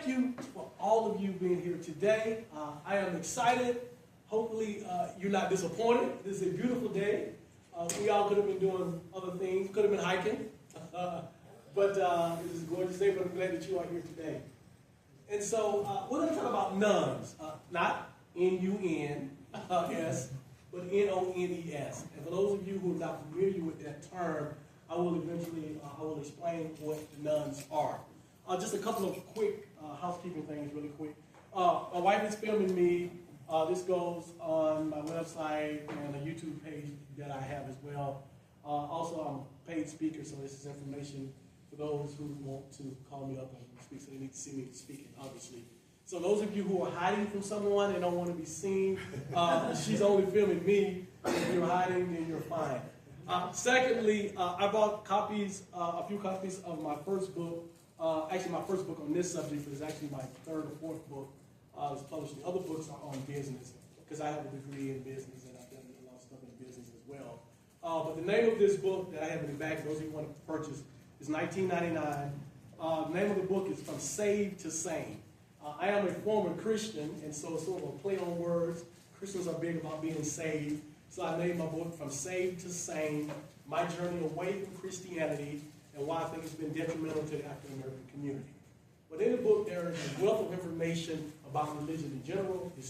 you for all of you being here today. I am excited. Hopefully you're not disappointed. This is a beautiful day. We all could have been doing other things. Could have been hiking. But it is a gorgeous day, but I'm glad that you are here today. And so we're going to talk about nuns. Not N-U-N-S, but N-O-N-E-S. And for those of you who are not familiar with that term, I will explain what nuns are. Just a couple of quick housekeeping things really quick. My wife is filming me. This goes on my website and a YouTube page that I have as well. Also, I'm a paid speaker, so this is information for those who want to call me up and speak, so they need to see me speaking, obviously. So those of you who are hiding from someone and don't want to be seen, she's only filming me. If you're hiding, then you're fine. Secondly, I bought a few copies of my first book. Actually, my first book on this subject is actually my third or fourth book. It's published. The other books are on business because I have a degree in business and I've done a lot of stuff in business as well. But the name of this book that I have in the back, those of you who want to purchase, is $19.99. The name of the book is From Saved to Sane. I am a former Christian, and so it's sort of a play on words. Christians are big about being saved. So I named my book From Saved to Sane, My Journey Away from Christianity and Why I Think It's Been Detrimental to the African American Community. But in the book, there is a wealth of information about religion in general, the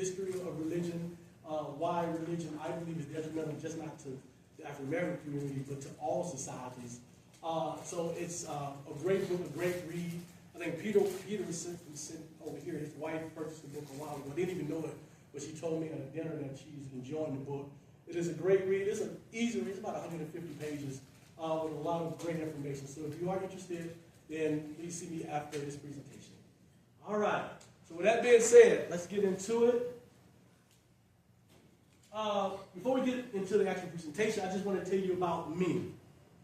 history of religion, why religion, I believe, is detrimental just not to the African American community, but to all societies. So it's a great book, a great read. I think Peter was sitting over here. His wife purchased the book a while ago. I didn't even know it, but she told me at a dinner that she's enjoying the book. It is a great read. It's an easy read. It's about 150 pages with a lot of great information. So if you are interested, then please see me after this presentation. All right. So with that being said, let's get into it. Before we get into the actual presentation, I just want to tell you about me,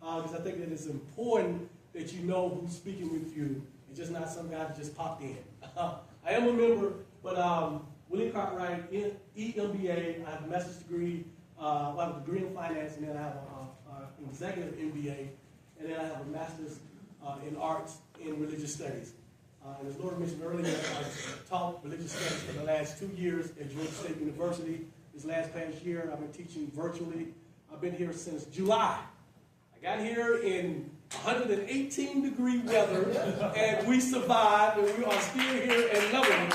because I think that it's important that you know who's speaking with you. It's just not some guy that just popped in. I am a member, but William Cartwright, EMBA. I have a master's degree. I have a degree in finance, and then I have an executive MBA, and then I have a master's in arts in religious studies. And as Laura mentioned earlier, I've taught religious studies for the last 2 years at Georgia State University. This last past year, I've been teaching virtually. I've been here since July. I got here in 118-degree weather, and we survived, and we are still here and loving it.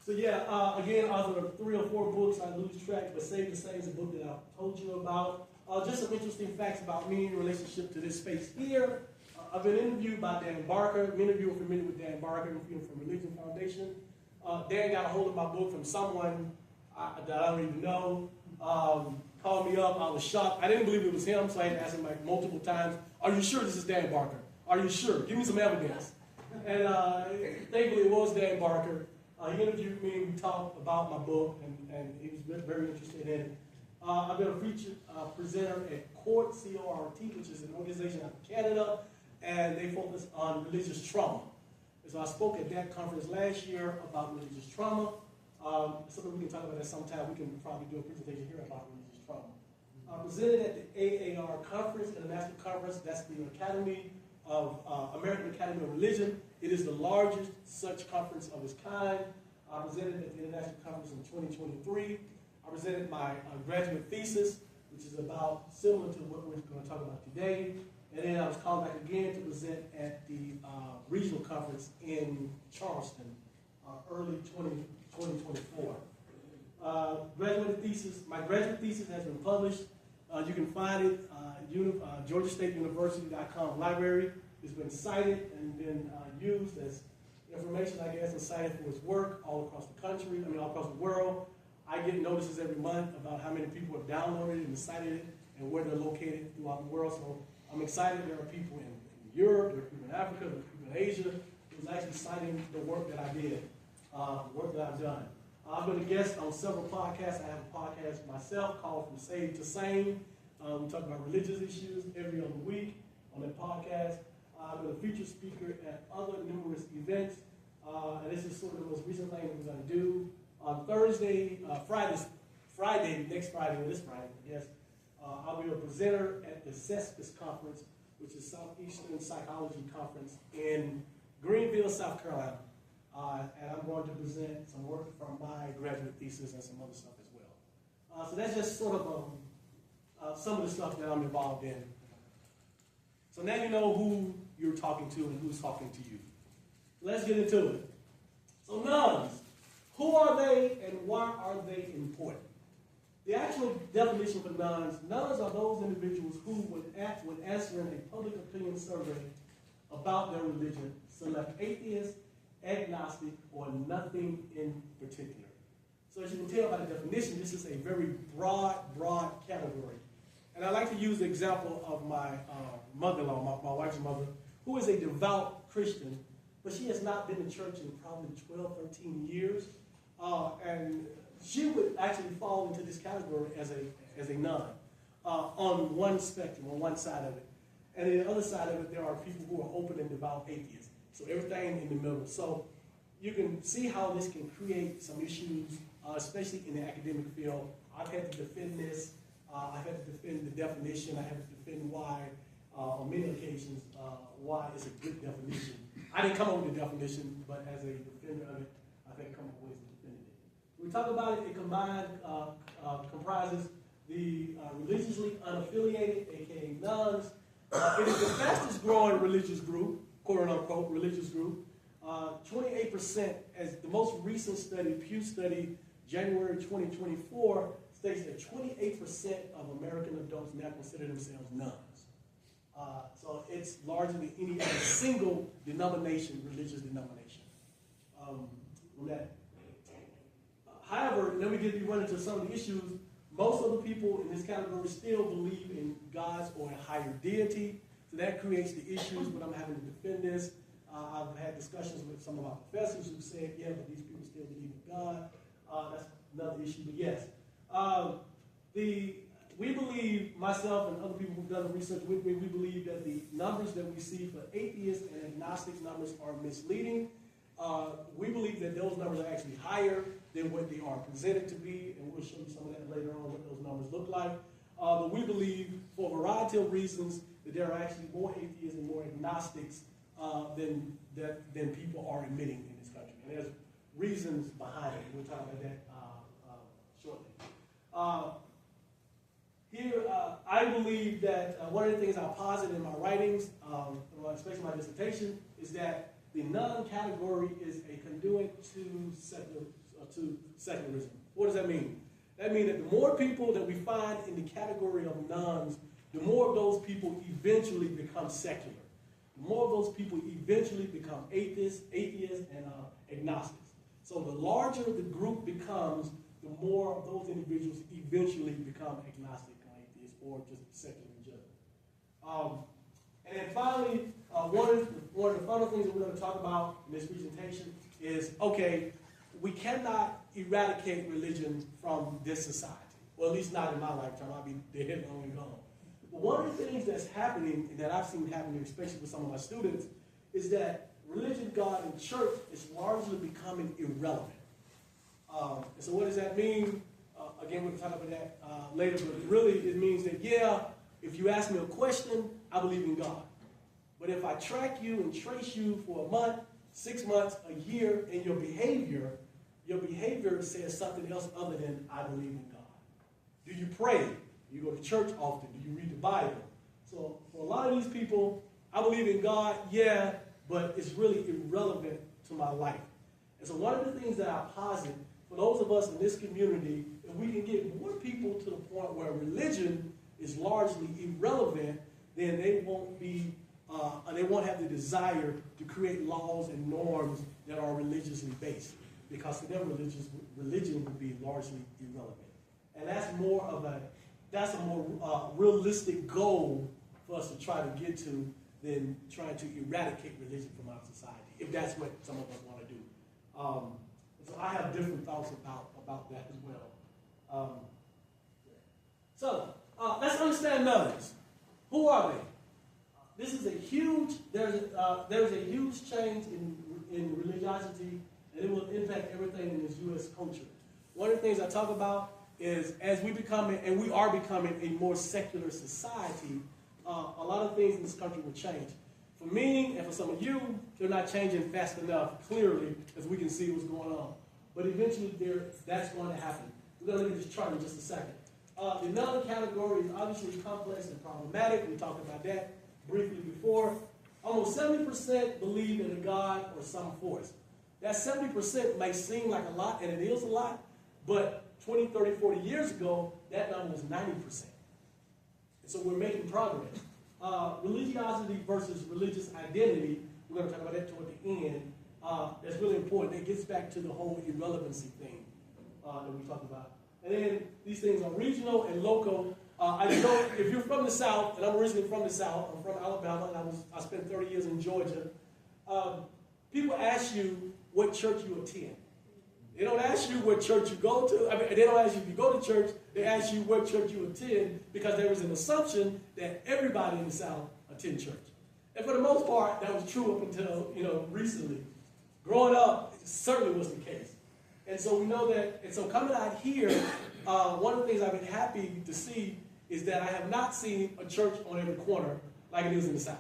So yeah, again, author of 3 or 4 books. I lose track, but Save the Same is a book that I've told you about. Just some interesting facts about me in relationship to this space here. I've been interviewed by Dan Barker. Many of you are familiar with Dan Barker, from Religion Foundation. Dan got a hold of my book from someone that I don't even know. Called me up. I was shocked. I didn't believe it was him, so I had to ask him like multiple times, "Are you sure this is Dan Barker? Are you sure? Give me some evidence." And thankfully it was Dan Barker. He interviewed me, we talked about my book, and he was very interested in it. I've been a featured presenter at CORT, C-O-R-T, which is an organization out of Canada, and they focus on religious trauma. And so I spoke at that conference last year about religious trauma. Something we can talk about at some time. We can probably do a presentation here about religious trauma. I presented at the AAR conference, International Conference. That's the Academy of American Academy of Religion. It is the largest such conference of its kind. I presented at the International Conference in 2023. I presented my graduate thesis, which is about similar to what we're going to talk about today. And then I was called back again to present at the regional conference in Charleston, early 2024. My graduate thesis has been published. You can find it at GeorgiaStateUniversity.com library. It's been cited and been used as information, I guess, and cited for its work all across the country, all across the world. I get notices every month about how many people have downloaded it and cited it and where they're located throughout the world. So I'm excited. There are people in Europe, there are people in Africa, there are people in Asia who's actually citing the work that I did, work that I've done. I've been a guest on several podcasts. I have a podcast myself called From Saved to Sane. We talk about religious issues every other week on that podcast. I've been a featured speaker at other numerous events. And this is sort of the most recent thing that we're going to do. On Thursday, next Friday, I guess, I'll be a presenter at the CESPIS conference, which is Southeastern Psychology Conference in Greenville, South Carolina. And I'm going to present some work from my graduate thesis and some other stuff as well. So that's just sort of some of the stuff that I'm involved in. So now you know who you're talking to and who's talking to you. Let's get into it. So nuns, who are they and why are they important? The actual definition for nuns are those individuals who, when answering a public opinion survey about their religion, select atheist, agnostic, or nothing in particular. So as you can tell by the definition, this is a very broad category. And I like to use the example of my mother-in-law, my wife's mother, who is a devout Christian, but she has not been to church in probably 12, 13 years. And she would actually fall into this category as a nun on one spectrum, on one side of it. And on the other side of it, there are people who are open and devout atheists. So everything in the middle. So you can see how this can create some issues, especially in the academic field. I've had to defend this. I've had to defend the definition. I have to defend why, on many occasions, why it's a good definition. I didn't come up with the definition, but as a defender of it, I've had to come up with ways of defending it. When we talk about it, it comprises the religiously unaffiliated, aka nuns. It is the fastest growing religious group, quote unquote religious group. 28%, as the most recent study, Pew study, January 2024, states that 28% of American adults now consider themselves nuns. So it's larger than any other single denomination, religious denomination. However, then we run into some of the issues. Most of the people in this category still believe in gods or a higher deity. So that creates the issues when I'm having to defend this. I've had discussions with some of our professors who said, yeah, but these people still believe in God. That's another issue, but yes. We believe, myself and other people who've done the research with me, we believe that the numbers that we see for atheists and agnostic numbers are misleading. We believe that those numbers are actually higher than what they are presented to be, and we'll show you some of that later on, what those numbers look like. But we believe, for a variety of reasons, that there are actually more atheists and more agnostics than people are admitting in this country. And there's reasons behind it. We'll talk about that shortly. I believe that one of the things I posit in my writings, especially my dissertation, is that the nun category is a conduit to secularism. What does that mean? That means that the more people that we find in the category of nuns, the more of those people eventually become secular. The more of those people eventually become atheists and agnostics. So the larger the group becomes, the more of those individuals eventually become agnostic or atheists or just secular in general. And then finally, one of the final things that we're going to talk about in this presentation is, okay, we cannot eradicate religion from this society. Well, at least not in my lifetime. I'll be dead long and gone. But one of the things that's happening, and that I've seen happening, especially with some of my students, is that religion, God, and church is largely becoming irrelevant. And so what does that mean? Again, we'll talk about that later, but really it means that, yeah, if you ask me a question, I believe in God. But if I track you and trace you for a month, 6 months, a year, and your behavior says something else other than I believe in God. Do you pray? Do you go to church often? Do you read the Bible? So for a lot of these people, I believe in God, yeah, but it's really irrelevant to my life. And so one of the things that I posit for those of us in this community, if we can get more people to the point where religion is largely irrelevant, then they won't have the desire to create laws and norms that are religiously based, because to them religion would be largely irrelevant. And that's a more realistic goal for us to try to get to than trying to eradicate religion from our society, if that's what some of us want to do. So I have different thoughts about that as well. So let's understand nuns. Who are they? This is there's a huge change in religiosity, and it will impact everything in this U.S. culture. One of the things I talk about is as we are becoming a more secular society, a lot of things in this country will change. For me and for some of you, they're not changing fast enough, clearly, as we can see what's going on. But eventually, that's going to happen. We're going to look at this chart in just a second. The non-category is obviously complex and problematic. We talked about that briefly before. Almost 70% believe in a God or some force. That 70% may seem like a lot, and it is a lot, but 20, 30, 40 years ago, that number was 90%. And so we're making progress. Religiosity versus religious identity, we're going to talk about that toward the end. That's really important. It gets back to the whole irrelevancy thing that we talked about. And then these things are regional and local. I know if you're from the South, and I'm originally from the South, I'm from Alabama, and I spent 30 years in Georgia. People ask you what church you attend. They don't ask you what church you go to. I mean, they don't ask you if you go to church. They ask you what church you attend because there was an assumption that everybody in the South attend church. And for the most part, that was true up until recently. Growing up, it certainly was the case. And so we know that. And so coming out here, one of the things I've been happy to see is that I have not seen a church on every corner like it is in the South.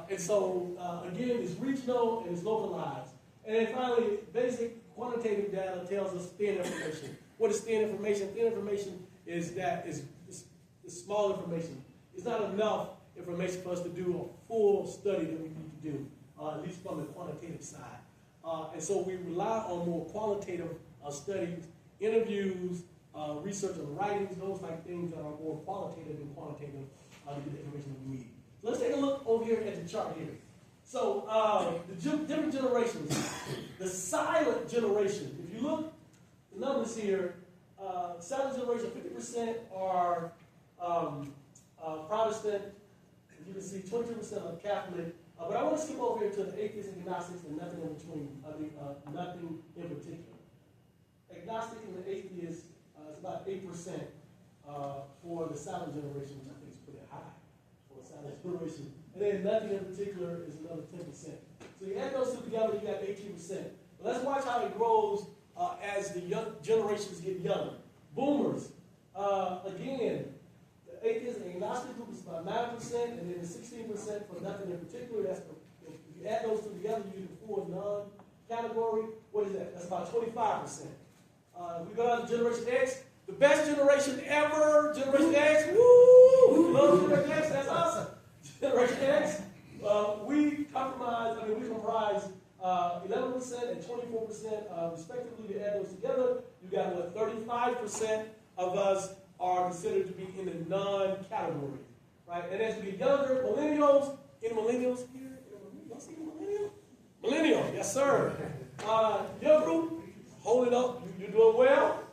And so again, it's regional and it's localized. And then finally, basic quantitative data tells us thin information. What is thin information? Thin information is that is small information. It's not enough information for us to do a full study that we need to do, at least from the quantitative side. And so we rely on more qualitative studies, interviews, research on writings, those like things that are more qualitative and quantitative to get the information that we need. So let's take a look over here at the chart here. So the different generations, the silent generation, if you look, the numbers here, silent generation, 50% are Protestant, you can see 22% are Catholic, but I want to skip over here to the atheists and agnostics and nothing in between, nothing in particular. Agnostic and the atheist is about 8% for the silent generation, which I think is pretty high for the silent generation. And then nothing in particular is another 10%. So you add those two together, you got 18%. But let's watch how it grows as the young generations get younger. Boomers, again, the atheist and agnostic group is about 9%, and then the 16% for nothing in particular. If you add those two together, you get the full non-category. What is that? That's about 25%. We go down to Generation X, the best generation ever. Generation X, woo! Love Generation X, that's awesome. Generation X, we comprise 11% and 24% respectively. To add those together, you got what, 35% of us are considered to be in the non-category, right? And as we get younger, millennials, any millennials here? Y'all see the millennial? Millennial, yes sir. Your group, hold it up, you're doing well.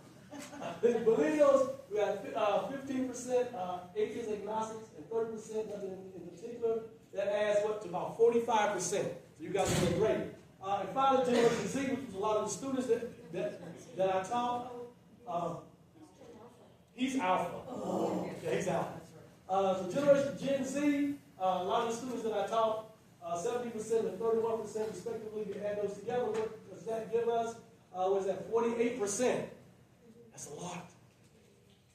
Millennials, we got 15% atheists, agnostics, and 30% nothing in particular. That adds what to about 45%. So you guys are doing great. And finally, Generation Z, which was a lot of the students that I taught. He's alpha. Yeah, he's alpha. So Generation Gen Z, a lot of the students that I taught, 70% and 31% respectively. You add those together, what does that give us? What is that? 48%. That's a lot.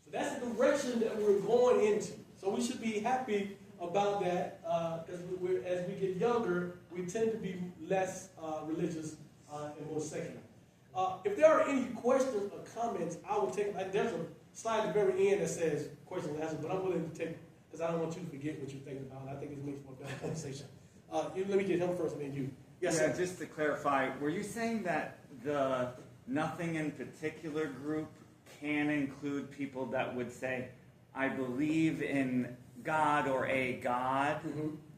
So that's the direction that we're going into. So we should be happy about that because as we get younger, we tend to be less religious and more secular. If there are any questions or comments, I will take them. There's a slide at the very end that says questions and answers, but I'm willing to take, because I don't want you to forget what you're thinking about. I think it makes for a better conversation. Let me get him first and then you. Yes, yeah, sir. Just to clarify, were you saying that the nothing in particular group can include people that would say, I believe in God or a God,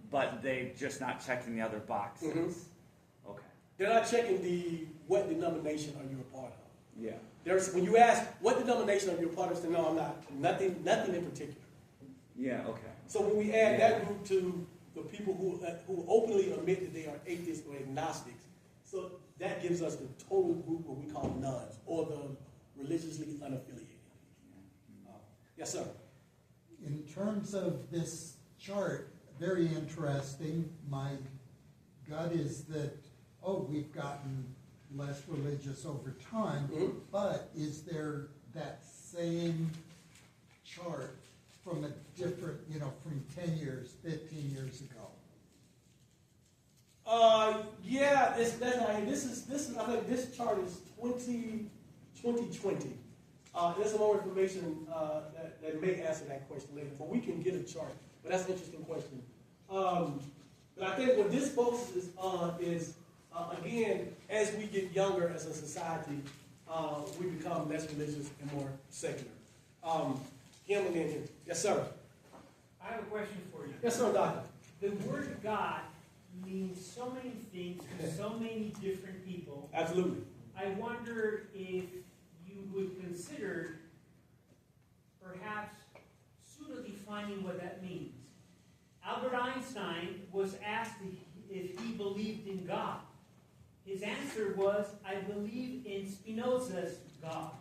but they're just not checking the other boxes? Okay. They're not checking what denomination are you a part of. Yeah. When you ask what denomination are you a part of, say, no, I'm not. Nothing in particular. Yeah, okay. So when we add that group to the people who openly admit that they are atheists or agnostics, so that gives us the total group what we call nones, or the religiously unaffiliated. Yes, sir. In terms of this chart, very interesting. My gut is that, we've gotten less religious over time, but is there that same chart from a different, from 10 years, 15 years ago? Yeah, this is I think this chart is 2020. There's some more information that may answer that question later, but we can get a chart. But that's an interesting question. But I think what this focuses on is, again, as we get younger as a society, we become less religious and more secular. Him and then him. Yes, sir. I have a question for you. Yes, sir, Doctor. The word God means so many things to so many different people. Absolutely. I wonder if you would consider perhaps pseudo-defining what that means. Albert Einstein was asked if he believed in God. His answer was, I believe in Spinoza's God.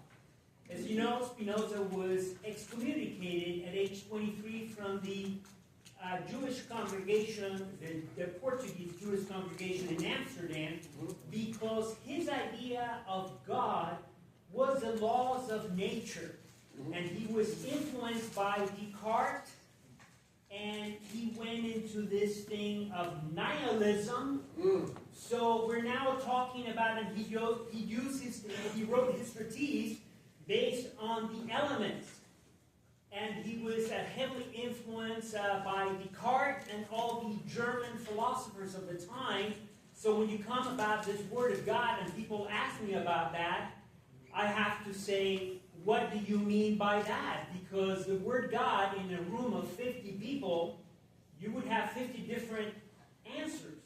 As you know, Spinoza was excommunicated at age 23 from the Jewish congregation, the Portuguese Jewish congregation in Amsterdam, because his idea of God was the laws of nature. And he was influenced by Descartes, and he went into this thing of nihilism. So we're now talking about, and he wrote his treatise based on the elements. And he was heavily influenced by Descartes and all the German philosophers of the time. So when you come about this word of God and people ask me about that, I have to say, what do you mean by that? Because the word God in a room of 50 people, you would have 50 different answers.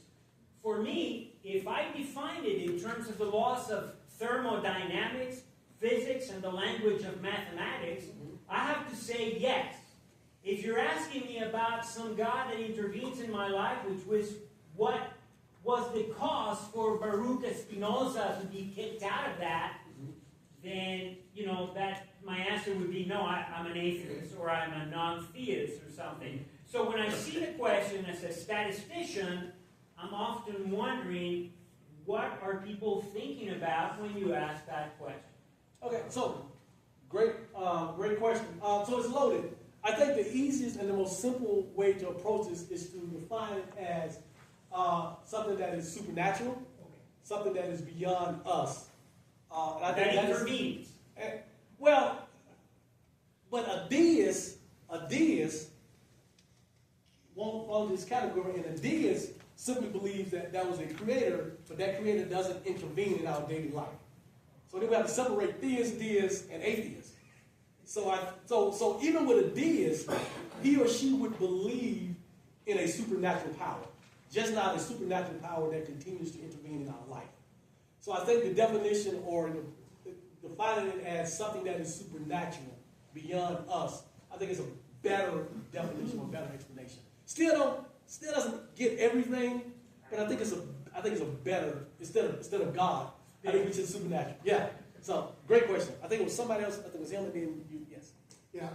For me, if I define it in terms of the laws of thermodynamics, physics, and the language of mathematics, I have to say yes. If you're asking me about some God that intervenes in my life, which was what was the cause for Baruch Spinoza to be kicked out of that, then, that my answer would be no, I'm an atheist, or I'm a non-theist or something. So when I see the question as a statistician, I'm often wondering, what are people thinking about when you ask that question? Okay, so great question. So it's loaded. I think the easiest and the most simple way to approach this is to define it as something that is supernatural, something that is beyond us. And I think that intervenes. Well, but a deist won't fall into this category, and a deist simply believes that there was a creator, but that creator doesn't intervene in our daily life. So then we have to separate deists, and atheists. So even with a deist, he or she would believe in a supernatural power, just not a supernatural power that continues to intervene in our life. So I think the definition or defining it as something that is supernatural beyond us, I think is a better definition or better explanation. Still doesn't get everything, but I think it's a better instead of God. I think it's just supernatural. Yeah. So great question. I think it was somebody else. I think it was him and then you. Yes. Yeah.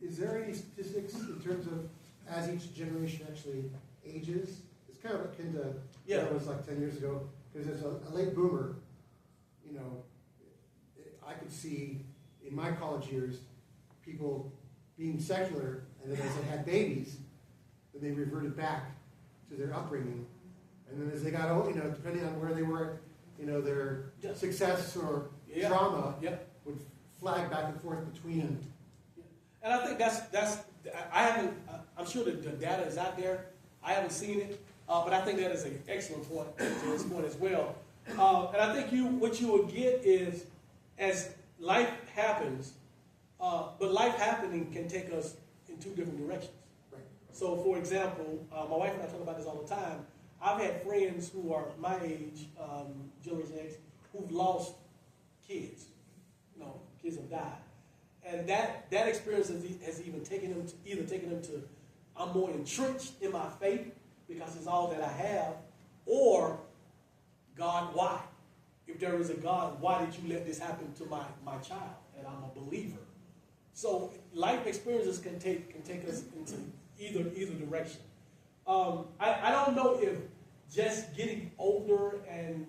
Is there any statistics in terms of as each generation actually ages? It's kind of akin to what it was like 10 years ago. Because as a late boomer, I could see in my college years people being secular, and then as they had babies, then they reverted back to their upbringing. And then as they got old, depending on where they were, their success or trauma would flag back and forth between. And I think that's I haven't. I'm sure that the data is out there. I haven't seen it, but I think that is an excellent point to this point as well. And I think what you will get is as life happens, but life happening can take us in two different directions. Right. So, for example, my wife and I talk about this all the time. I've had friends who are my age, Generation X, who've lost kids. Kids have died. And that experience has even taken them to, I'm more entrenched in my faith because it's all that I have, or God, why? If there is a God, why did you let this happen to my child? And I'm a believer. So life experiences can take us into either direction. I don't know if just getting older and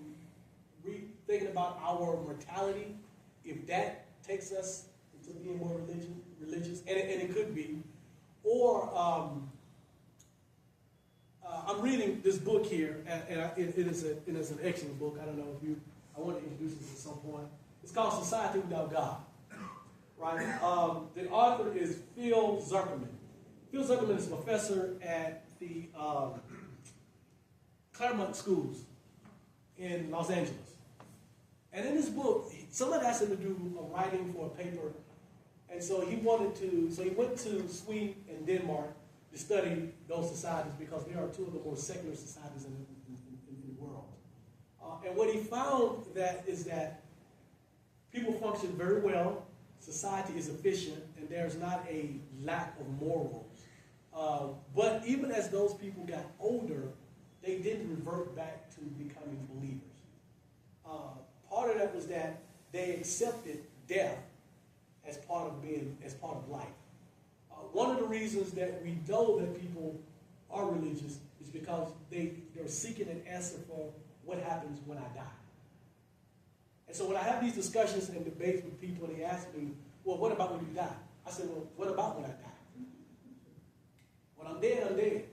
thinking about our mortality, if that takes us into being more religious. religious, and it could be. Or I'm reading this book here, and it is an excellent book. I don't know if I want to introduce it at some point. It's called Society Without God, right? The author is Phil Zuckerman. Phil Zuckerman is a professor at the Claremont Schools in Los Angeles. And in this book, someone asked him to do a writing for a paper, and so he went to Sweden and Denmark to study those societies because they are two of the most secular societies in the world. And what he found is that people function very well, society is efficient, and there's not a lack of morals. But even as those people got older, they didn't revert back to becoming believers. Part of that was that they accepted death as part of life. One of the reasons that we know that people are religious is because they're seeking an answer for what happens when I die. And so when I have these discussions and debates with people, and they ask me, well, what about when you die? I said, well, what about when I die? When I'm dead, I'm dead.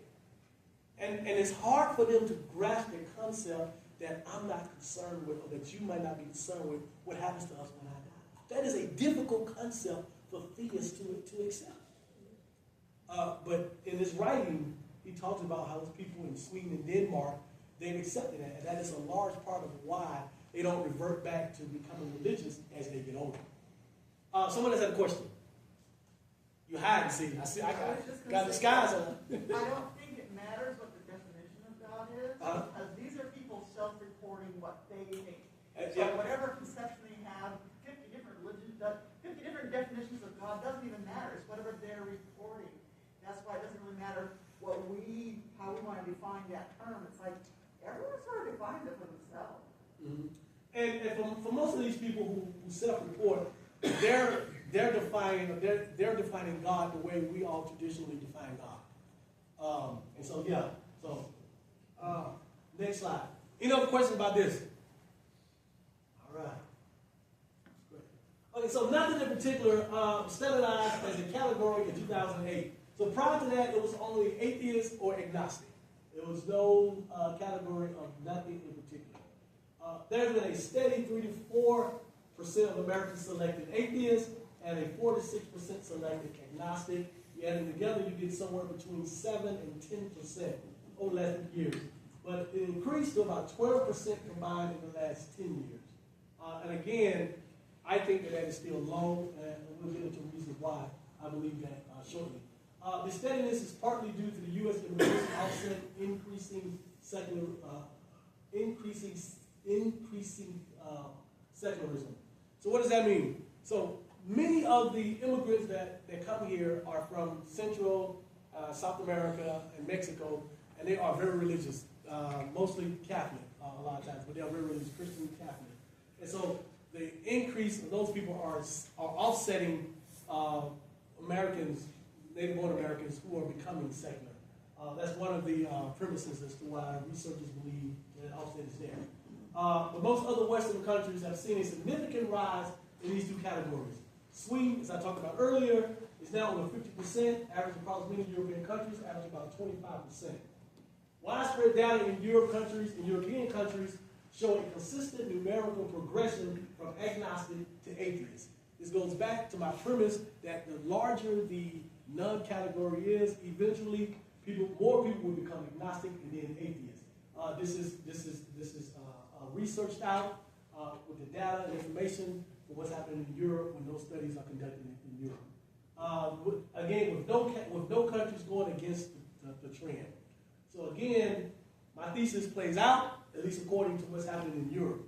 And it's hard for them to grasp the concept that I'm not concerned with, or that you might not be concerned with, what happens to us when I die. That is a difficult concept for theists to accept. But in his writing, he talks about how those people in Sweden and Denmark, they've accepted that. And that is a large part of why they don't revert back to becoming religious as they get older. Someone has had a question. You hide and see. I got the skies on. I don't think it matters what the definition of God is, because these are people self-reporting what they think. So whatever conception they have, 50 different religions, 50 different definitions of God doesn't even matter. It's whatever they're reporting. That's why it doesn't really matter how we want to define that term. It's like everyone sort of defines it for themselves. Mm-hmm. And for most of these people who self-report, they're defining God the way we all traditionally define God. And so yeah. So next slide. Any other questions about this? All right. Great. Okay, so nothing in particular standardized as a category in 2008. So prior to that, it was only atheist or agnostic. There was no category of nothing in particular. There's been a steady 3 to 4% of Americans selected atheist and a 4 to 6% selected agnostic. You add them together, you get somewhere between 7 and 10% over the last years. But it increased to about 12% combined in the last 10 years. And again, I think that is still low, and we'll get into reasons why I believe that shortly. The steadiness is partly due to the U.S. immigration offset increasing secularism. So what does that mean? So many of the immigrants that come here are from Central, South America, and Mexico, and they are very religious, mostly Catholic a lot of times, but they are very religious, Christian Catholic. And so the increase of those people are offsetting Americans, native-born Americans who are becoming secular. That's one of the premises as to why researchers believe that offset is there. But most other Western countries have seen a significant rise in these two categories. Sweden, as I talked about earlier, is now over 50%, average across many European countries, average about 25%. Widespread data in European countries show a consistent numerical progression from agnostic to atheist. This goes back to my premise that the larger the non-category is, eventually more people will become agnostic and then atheist. This is researched out with the data and information for what's happening in Europe when those studies are conducted in Europe. Again, with no countries going against the trend. So again, my thesis plays out, at least according to what's happening in Europe.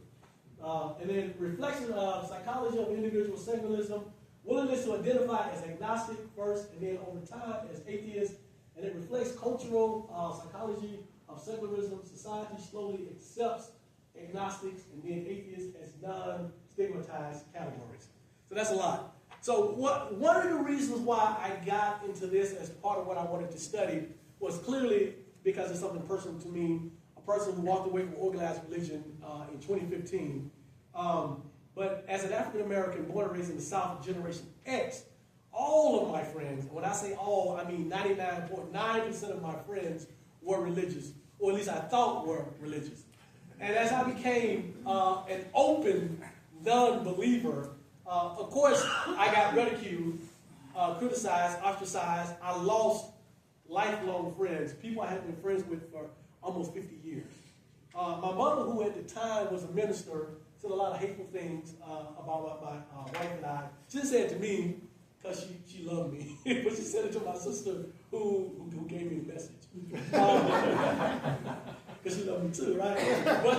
And then reflection of psychology of individual secularism, willingness to identify as agnostic first, and then over time as atheist, and it reflects cultural psychology of secularism. Society slowly accepts agnostics and then atheists as non-stigmatized categories. So that's a lot. So one of the reasons why I got into this as part of what I wanted to study was clearly because it's something personal to me, a person who walked away from organized religion in 2015. But as an African American born and raised in the South, Generation X, all of my friends, when I say all, I mean 99.9% of my friends were religious, or at least I thought were religious. And as I became an open non-believer, of course, I got ridiculed, criticized, ostracized. I lost lifelong friends, people I had been friends with for almost 50 years. My mother, who at the time was a minister, said a lot of hateful things about my wife and I. She didn't say it to me because she loved me, but she said it to my sister who gave me the message. Because she loved me too, right? But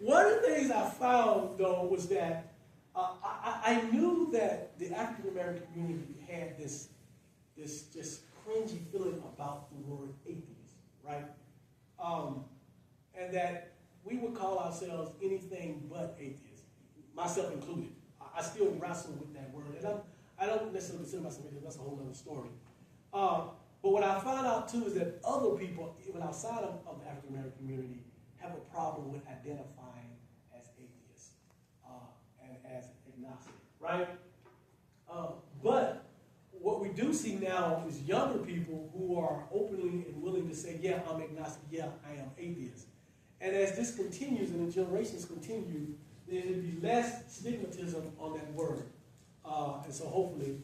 one of the things I found, though, was that I knew that the African American community had this just cringy feeling about the word atheist, right? And that we would call ourselves anything but atheists, myself included. I still wrestle with that word, and I don't necessarily consider myself atheist. That's a whole other story. But what I found out too is that other people, even outside of the African American community, have a problem with identifying as atheists and as agnostic, right? But what we do see now is younger people who are openly and willing to say, yeah, I'm agnostic, yeah, I am atheist. And as this continues and the generations continue, there will be less stigmatism on that word. And so hopefully,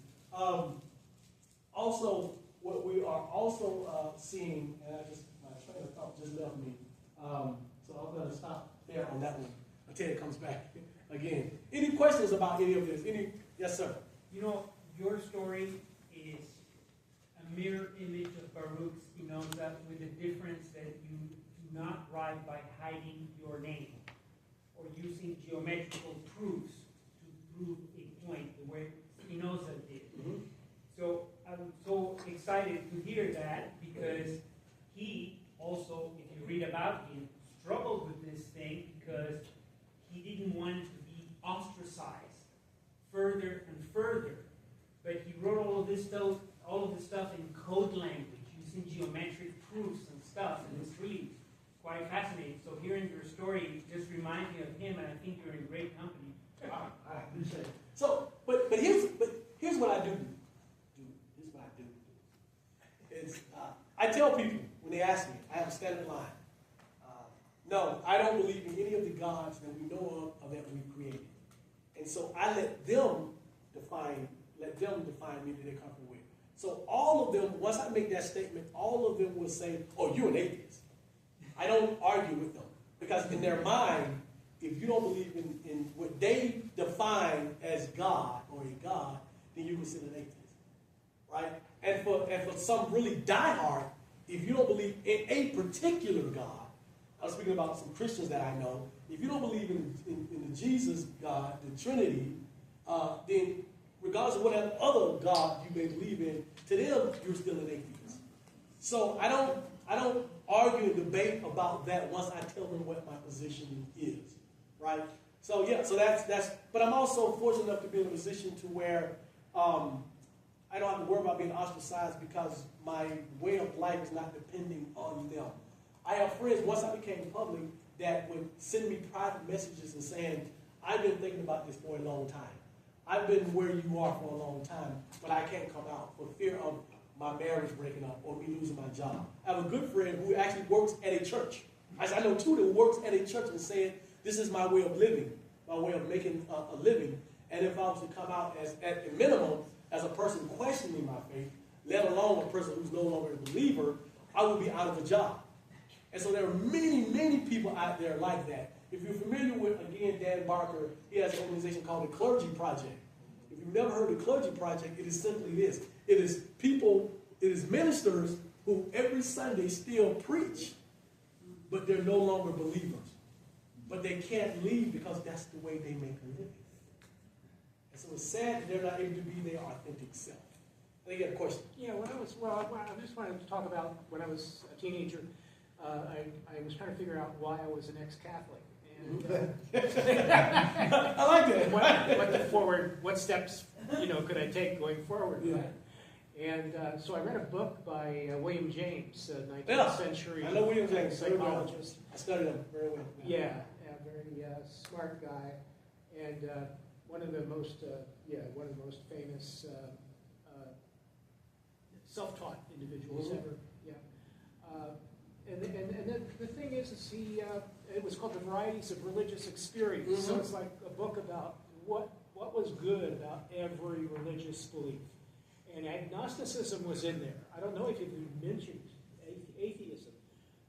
also what we are also seeing, and my train of thought just left me, so I'm going to stop there on that one until it comes back again. Any questions about any of this? Yes, sir. You know, your story is a mirror image of Baruch Spinoza, with the difference that you do not write by hiding your name or using geometrical proofs to prove a point the way Spinoza did. Mm-hmm. So I'm so excited to hear that, because he also, if you read about him, struggled with this thing because he didn't want to be ostracized further and further. But he wrote all of this stuff in code language, using geometric proofs and stuff, and it's really quite fascinating. So hearing your story just reminds me of him, and I think you're in great company. I appreciate it. So, but here's what I do. Here's what I do. It's, I tell people when they ask me, I have a standard line. No, I don't believe in any of the gods that we know of that we created. And so I let them define me that they're comfortable with. So all of them, once I make that statement, all of them will say, oh, you're an atheist. I don't argue with them. Because in their mind, if you don't believe in what they define as God or a God, then you're considered an atheist. Right? And for some really diehard, if you don't believe in a particular God, I was speaking about some Christians that I know, if you don't believe in the Jesus God, the Trinity, then regardless of whatever other God you may believe in, to them, you're still an atheist. So I don't argue and debate about that once I tell them what my position is, right? So yeah, so that's. But I'm also fortunate enough to be in a position to where I don't have to worry about being ostracized because my way of life is not depending on them. I have friends, once I became public, that would send me private messages and saying, I've been thinking about this for a long time. I've been where you are for a long time, but I can't come out for fear of my marriage breaking up or me losing my job. I have a good friend who actually works at a church. I know two that works at a church and saying, this is my way of living, my way of making a living. And if I was to come out as, at a minimum, as a person questioning my faith, let alone a person who's no longer a believer, I would be out of a job. And so there are many, many people out there like that. If you're familiar with, again, Dan Barker, he has an organization called the Clergy Project. If you've never heard of the Clergy Project, it is simply this. It is people, it is ministers who every Sunday still preach, but they're no longer believers. But they can't leave because that's the way they make a living. And so it's sad that they're not able to be their authentic self. I think you had a question. Yeah, I just wanted to talk about when I was a teenager. I was trying to figure out why I was an ex-Catholic. And I like that. what steps, could I take going forward? Yeah. And so I read a book by William James, 19th century I know William James, psychologist. I studied him very well. Yeah, a very smart guy, and one of the most famous self-taught individuals Mhm. ever. Yeah. And then the thing is he it was called The Varieties of Religious Experience. So Mhm. it's like a book about what was good about every religious belief. And agnosticism was in there. I don't know if you've mentioned atheism.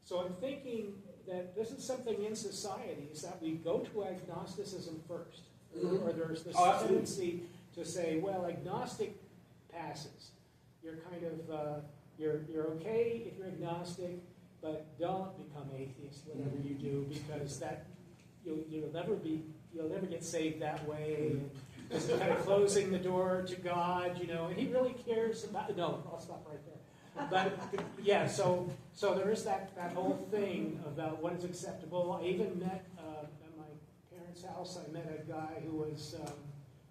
So I'm thinking that this is something in society, is that we go to agnosticism first. Mhm. Or there's this Oh, absolutely. tendency to say, well, agnostic passes. You're kind of, you're okay if you're agnostic, but don't become atheist, whatever you do, because that you'll never get saved that way. And it's kind of closing the door to God, and He really cares about. No, I'll stop right there. But yeah, so there is that whole thing about what is acceptable. I even met at my parents' house. I met a guy who was.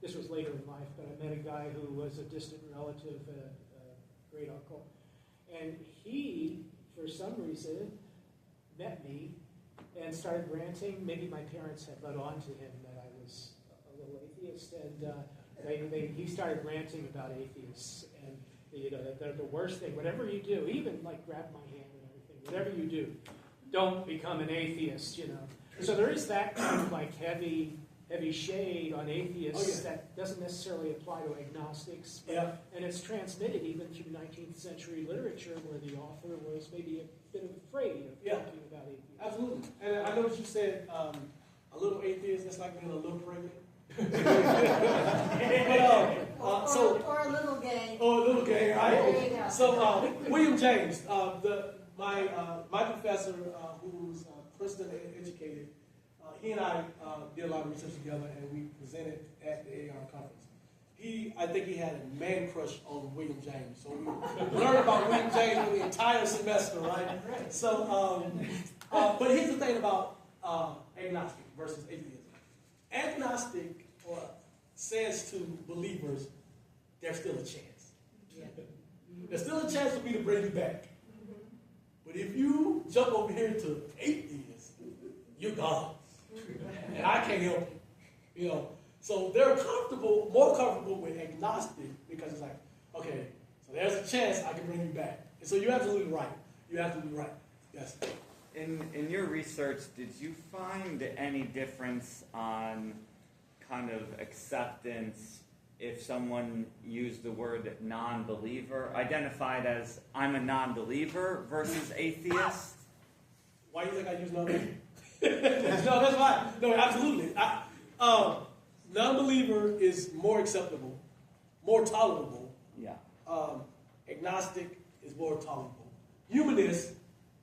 This was later in life, but I met a guy who was a distant relative, a great uncle, and he, for some reason, met me and started ranting. Maybe my parents had let on to him that I was a little atheist, and he started ranting about atheists, and that they're the worst thing. Whatever you do, even like grab my hand and everything, whatever you do, don't become an atheist. So there is that kind of like heavy shade on atheists that doesn't necessarily apply to agnostics. Yeah. And it's transmitted even through 19th century literature where the author was maybe a bit afraid of talking about atheists. Absolutely. And I know what you said, a little atheist, that's like being a little pregnant. Or a little gay. Or a little gay, right? There you go. So, William James, my professor, who's Princeton educated, he and I did a lot of research together, and we presented at the AR conference. I think he had a man crush on William James. So we learned about William James for the entire semester, right? So, but here's the thing about agnostic versus atheism. Agnostic says to believers, there's still a chance. There's still a chance for me to bring you back. But if you jump over here to atheist, you're gone. And I can't help you. So they're more comfortable with agnostic because it's like, okay, so there's a chance I can bring you back. And so you're absolutely right. You're absolutely right. Yes. In your research, did you find any difference on kind of acceptance if someone used the word non-believer, identified as I'm a non-believer versus atheist? Why do you think I use non-believer? No, that's fine. No, absolutely. Non-believer is more acceptable, more tolerable. Yeah. Agnostic is more tolerable. Humanist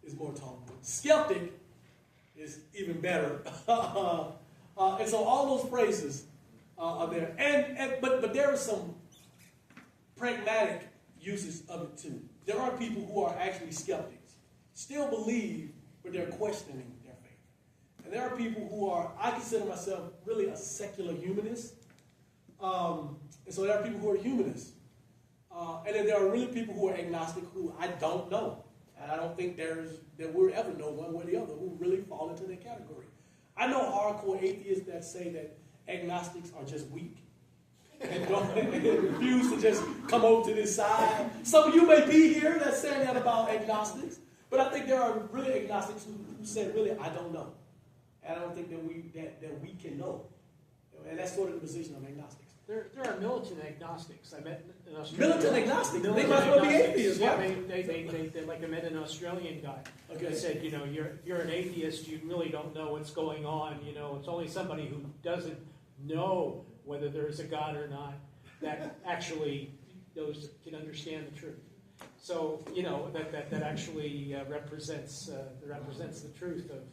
is more tolerable. Skeptic is even better. And so all those phrases are there. But there are some pragmatic uses of it too. There are people who are actually skeptics, still believe, but they're questioning their faith. And there are people who I consider myself really a secular humanist. And so there are people who are humanists. And then there are really people who are agnostic who I don't know. And I don't think that we'll ever know one way or the other who really fall into that category. I know hardcore atheists that say that agnostics are just weak and refuse to just come over to this side. Some of you may be here that's saying that about agnostics, but I think there are really agnostics who say, really, I don't know. And I don't think that we can know. And that's sort of the position of agnostics. There are militant agnostics. I met an Australian. Militant agnostics? They Militant might as well be agnostics. atheists, Yeah, right? they like I met an Australian guy. Okay. They said, you're an atheist. You really don't know what's going on. It's only somebody who doesn't know whether there's a God or not that actually can understand the truth. So that actually represents the truth of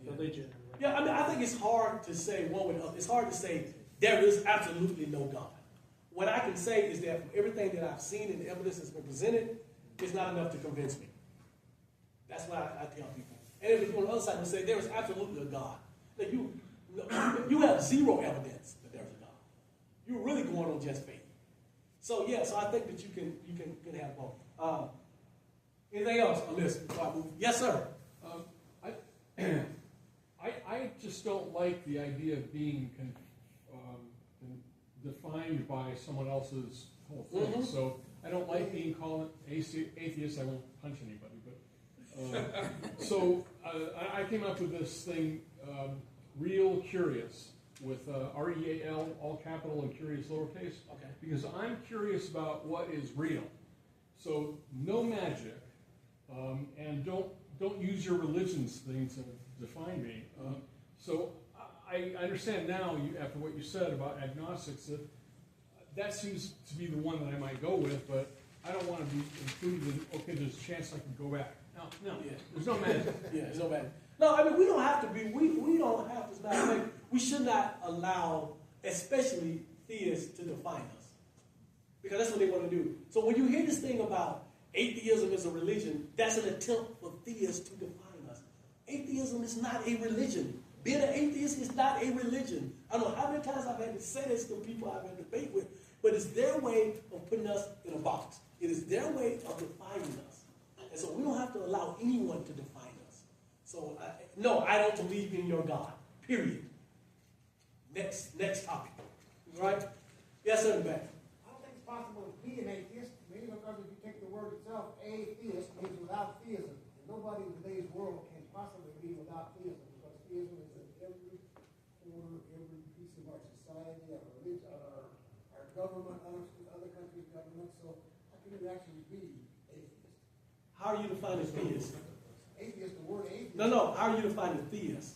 religion. Yeah, I mean, I think it's hard to say one way or the other. It's hard to say there is absolutely no God. What I can say is that from everything that I've seen and the evidence that's been presented, it's not enough to convince me. That's what I tell people. And if on the other side, I say there is absolutely a God. Like you have zero evidence that there's a God. You're really going on just faith. So so I think that you can have both. Anything else on this before I move? Yes, sir. I just don't like the idea of being defined by someone else's whole thing. Mm-hmm. So I don't like being called atheist. I won't punch anybody, but so I came up with this thing, Real Curious, with REAL, all capital, and curious lowercase. Okay. Because I'm curious about what is real. So no magic, and don't use your religion's thing to define me. So I understand now, after what you said about agnostics, that seems to be the one that I might go with, but I don't want to be included in, okay, there's a chance I can go back. No, Yeah. there's no magic. Yeah, there's no matter. No, I mean, we don't have to be, we don't have to, as a matter of fact, we should not allow, especially theists, to define us. Because that's what they want to do. So when you hear this thing about atheism is a religion, that's an attempt for theists to define us. Atheism is not a religion. Being an atheist is not a religion. I don't know how many times I've had to say this to people I've had to debate with, but it's their way of putting us in a box. It is their way of defining us. And so we don't have to allow anyone to define us. So, no, I don't believe in your God, period. Next topic. Right? Yes, sir, in the back. I don't think it's possible to be an atheist, maybe because if you take the word itself, atheist means without theism. And nobody in today's world can possibly be without theism, because theism is in every corner, every piece of our society, our religion, our government, other countries' government. So how can you actually be atheist? How are you defining theist? Atheist, the word atheist. No, how are you defining theist?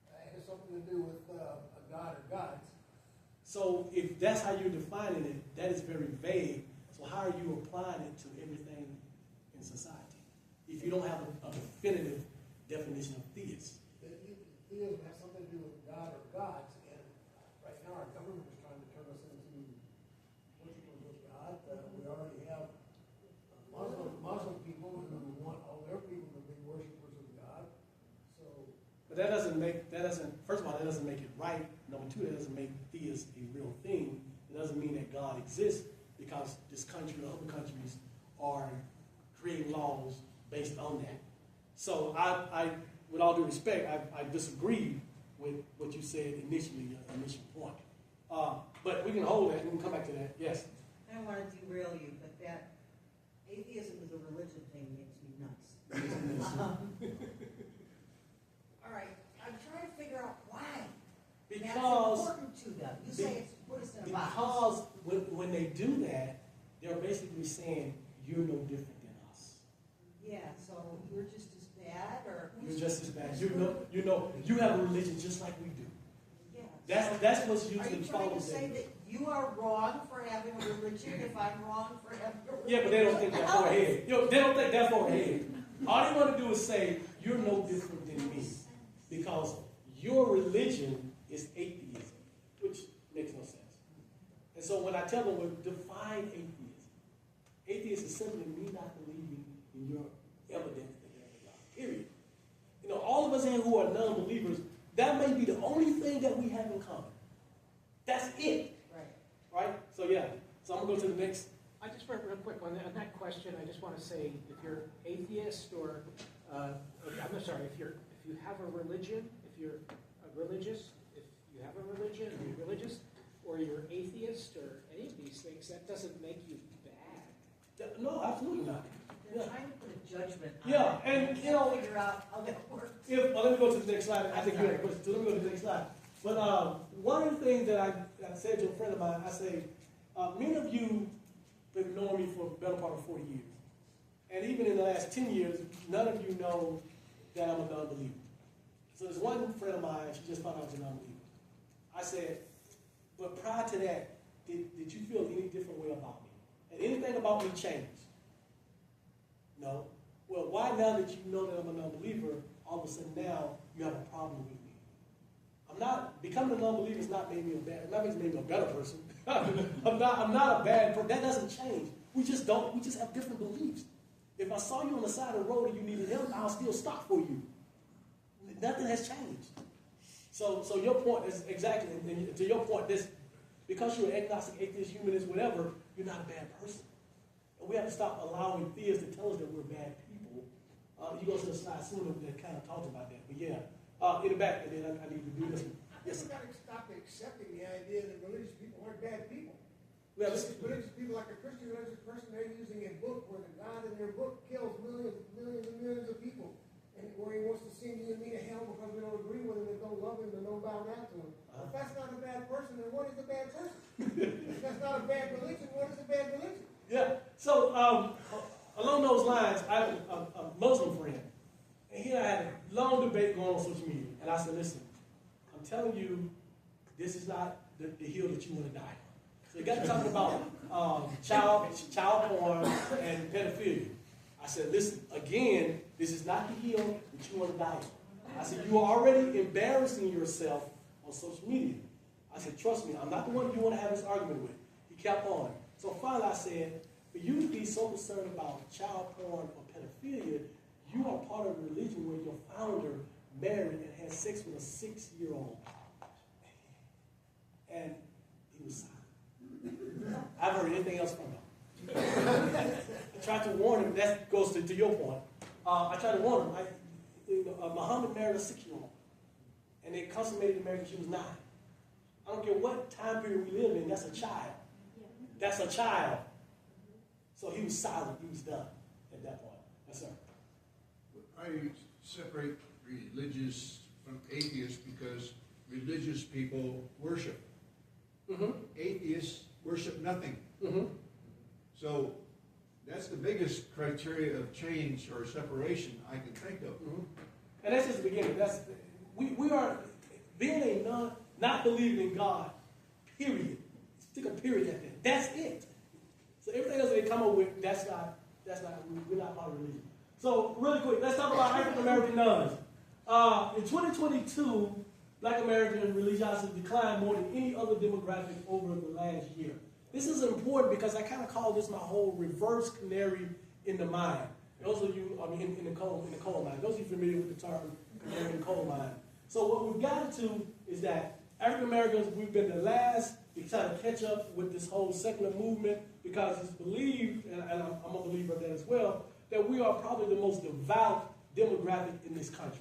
It has something to do with a god or gods. So if that's how you're defining it, that is very vague. So how are you applying it to everything in society? If you don't have a definitive definition of theist. Theism has something to do with God or gods, and right now our government is trying to turn us into worshipers of God. We already have Muslim people who want all their people to be worshipers of God. So, But first of all, that doesn't make it right. Number two, that doesn't make theist a real thing. It doesn't mean that God exists, because this country or other countries are creating laws based on that. So I with all due respect, I disagree with what you said initially, your initial point. But we can hold that, we can come back to that. Yes? I don't want to derail you, but that atheism is a religion thing makes me nuts. All right, I'm trying to figure out why. That's Because important to them. You say it's put us in a box. Because when they do that, they're basically saying, you're no different than us. Yeah, so you're just as bad, or You're just as bad. You have a religion just like we do. yeah. That's what's Are usually you trying followed to say there. that you are wrong for having a religion if I'm wrong for having a religion? Yeah, but they don't think that far ahead. They don't think that far ahead. All they want to do is say, you're no different than me. Because your religion is atheism, which makes no sense. And so when I tell them, well, define atheism. Atheism is simply me not believing in your evidence that there is a God, period. All of us here who are non-believers, that may be the only thing that we have in common. That's it. Right? So yeah. So I'm going to go to the next. I just real quick on that question. I just want to say, if you're atheist or I'm sorry, if you have a religion, if you're religious, if you have a religion, or you're religious, or you're atheist, or any of these things, that doesn't make you bad. No, absolutely not. They're trying to put a judgment on Yeah, it. and You can't figure out how that works. Let me go to the next slide. I think you had a question. So let me go to the next slide. But one of the things that I said to a friend of mine, I say, many of you have been knowing me for the better part of 40 years. And even in the last 10 years, none of you know that I'm a non-believer. So there's one friend of mine, she just found out I was a non-believer. I said, but prior to that, did you feel any different way about me? And anything about me changed? No. Well, why now that you know that I'm a non-believer, all of a sudden now you have a problem with me? Becoming a non-believer has not made me a better person. I'm not a bad person. That doesn't change. We just have different beliefs. If I saw you on the side of the road and you needed help, I'll still stop for you. Nothing has changed. So your point is exactly, and to your point, because you're agnostic, atheist, humanist, whatever, you're not a bad person. And we have to stop allowing theists to tell us that we're bad people. You go to the slide sooner that kind of talks about that. But yeah, in the back, and then I need to do this one. I think we got to stop accepting the idea that religious people aren't bad people. Religious people, like a Christian religious person, they're using a book where the God in their book kills millions and millions of people. And where he wants to send you and me to hell because we don't agree with him and don't love him and don't bow down to him. If that's not a bad person, then what is a bad person? If that's not a bad religion, what is a bad religion? Yeah. So along those lines, I have a Muslim friend, and he and I had a long debate going on social media. And I said, listen, I'm telling you, this is not the hill that you want to die on. So he got to talking about child porn and pedophilia. I said, listen, again, this is not the hill that you want to die on. I said, you are already embarrassing yourself on social media. I said, trust me, I'm not the one you want to have this argument with. He kept on. So finally I said, for you to be so concerned about child porn or pedophilia, you are part of a religion where your founder married and had sex with a 6-year-old. And he was silent. I haven't heard anything else from him. I tried to warn him. That goes to your point. I tried to warn him. Muhammad married a 6-year-old. And they consummated the marriage when she was 9. I don't care what time period we live in, that's a child. That's a child. So he was silent. He was done at that point. Yes, sir. I separate religious from atheists because religious people worship. Mm-hmm. Atheists worship nothing. Mm-hmm. So that's the biggest criteria of change or separation I can think of. Mm-hmm. And that's just the beginning. We are being not believing in God, period. Stick a period at that. That's it. So everything else they come up with, we're not part of religion. So really quick, let's talk about African American nuns. In 2022, Black American religiosity declined more than any other demographic over the last year. This is important because I kind of call this my whole reverse canary in the mine. Those of you, in the coal mine. Those of you familiar with the term canary in the coal mine. So what we've gotten to is that African Americans, we've been the last to try to catch up with this whole secular movement because it's believed, and I'm a believer of that as well, that we are probably the most devout demographic in this country.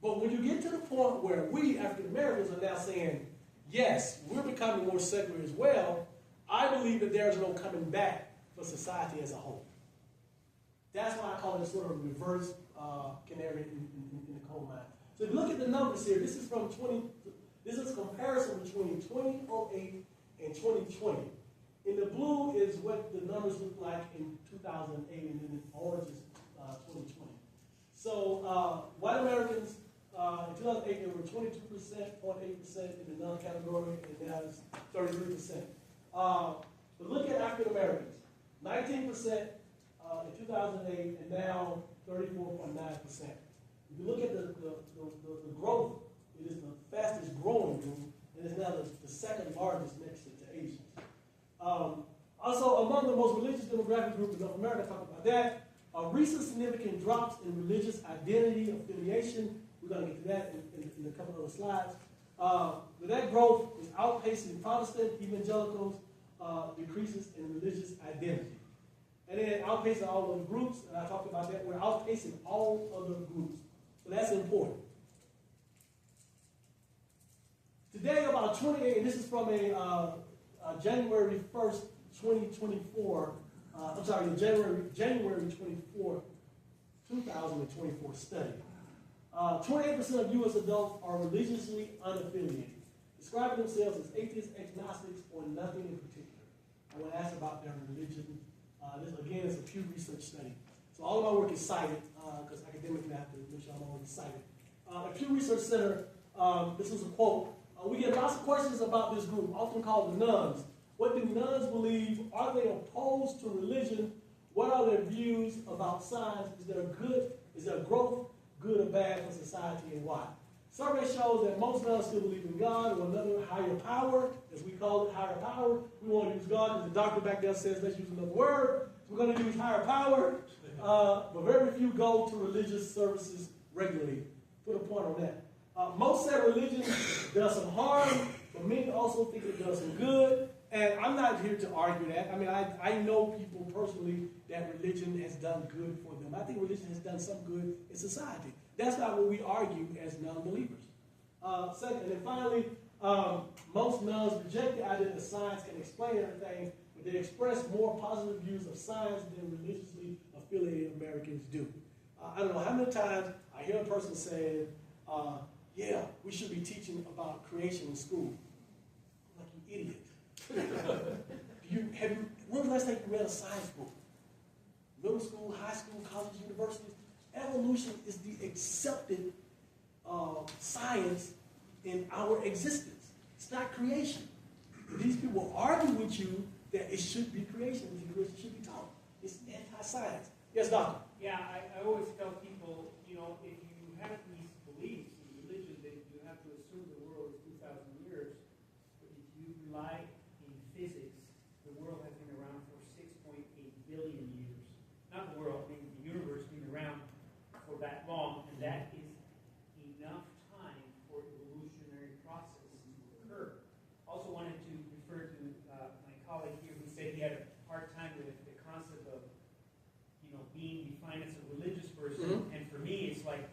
But when you get to the point where we, African Americans, are now saying, yes, we're becoming more secular as well, I believe that there's no coming back for society as a whole. That's why I call it sort of a reverse canary in the coal mine. So if you look at the numbers here, this is a comparison between 2008 and 2020. In the blue is what the numbers look like in 2008, and then the orange is 2020. So white Americans, in 2008, they were 22%, 0.8% in the non-category, and now it's 33%. But look at African Americans, 19% in 2008, and now 34.9%. If you look at the growth, it is the fastest growing group, and it's now the second largest next to Asians. Also, among the most religious demographic groups in North America, talk about that, recent significant drops in religious identity, affiliation. We're going to get to that in a couple of other slides. But that growth is outpacing Protestant evangelicals' decreases in religious identity. And then outpacing all those groups, and I talked about that, we're outpacing all other groups. So that's important. Today, about 28, and this is from a January 1st, 2024, January 24th, 2024 study. 28% of U.S. adults are religiously unaffiliated, describing themselves as atheists, agnostics, or nothing in particular. I want to ask about their religion. This, again, is a Pew Research study. So all of my work is cited, because academically I have to make sure I'm always cited. At Pew Research Center, this is a quote. We get lots of questions about this group, often called the nuns. What do nuns believe? Are they opposed to religion? What are their views about science? Is there growth, good or bad for society, and why? Survey shows that most nuns still believe in God or another higher power, as we call it, higher power. We want to use God because the doctor back there says let's use another word. So we're going to use higher power, but very few go to religious services regularly. Put a point on that. Most say religion does some harm, but many also think it does some good. And I'm not here to argue that. I mean, I know people personally that religion has done good for them. I think religion has done some good in society. That's not what we argue as non-believers. Second, and then finally, Most nuns reject the idea that science can explain everything, but they express more positive views of science than religiously affiliated Americans do. I don't know how many times I hear a person say, yeah, we should be teaching about creation in school. I'm like, you idiot. When was the last time you read a science book? Middle school, high school, colleges, universities. Evolution is the accepted science in our existence. It's not creation. These people argue with you that it should be creation, that it should be taught. It's anti-science. Yes, doctor? Yeah, I always tell people, you know, if you have these beliefs in religion, then you have to assume the world is 2,000 years. But if you rely in physics, the world has been around for 6.8 billion years. Not the world, I mean the universe has been around for that long, and that is enough time for evolutionary processes to occur. Also wanted to refer to my colleague here who said he had a hard time with the concept of, you know, being defined as a religious person. Mm-hmm. And for me, it's like,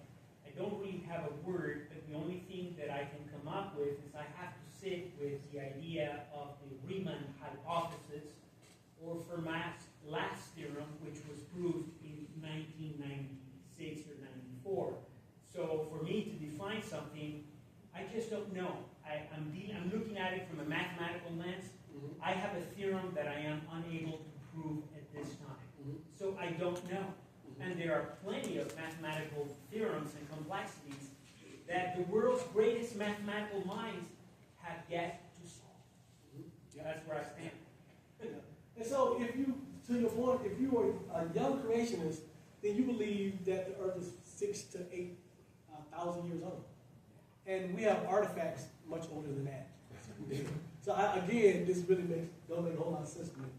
I don't really have a word, but the only thing that I can come up with is I have to sit with the idea of the Riemann hypothesis or Fermat's last theorem, which was proved in 1996 or 94. So for me to define something, I just don't know. I'm looking at it from a mathematical lens. Mm-hmm. I have a theorem that I am unable to prove at this time. Mm-hmm. So I don't know. And there are plenty of mathematical theorems and complexities that the world's greatest mathematical minds have yet to solve. Mm-hmm. That's where I stand. And so if you, to your point, if you are a young creationist, then you believe that the earth is 6,000 to 8,000 years old. And we have artifacts much older than that. So again, this really don't make a whole lot of sense to me.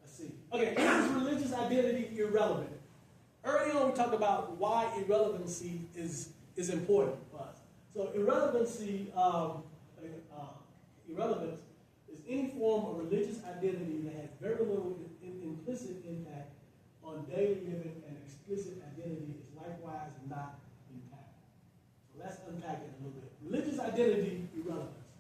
Let's see. Okay, is religious identity irrelevant? Early on we talked about why irrelevancy is important for us. So irrelevancy, irrelevance is any form of religious identity that has very little implicit impact on daily living, and explicit identity is likewise not intact. So let's unpack it a little bit. Religious identity irrelevance.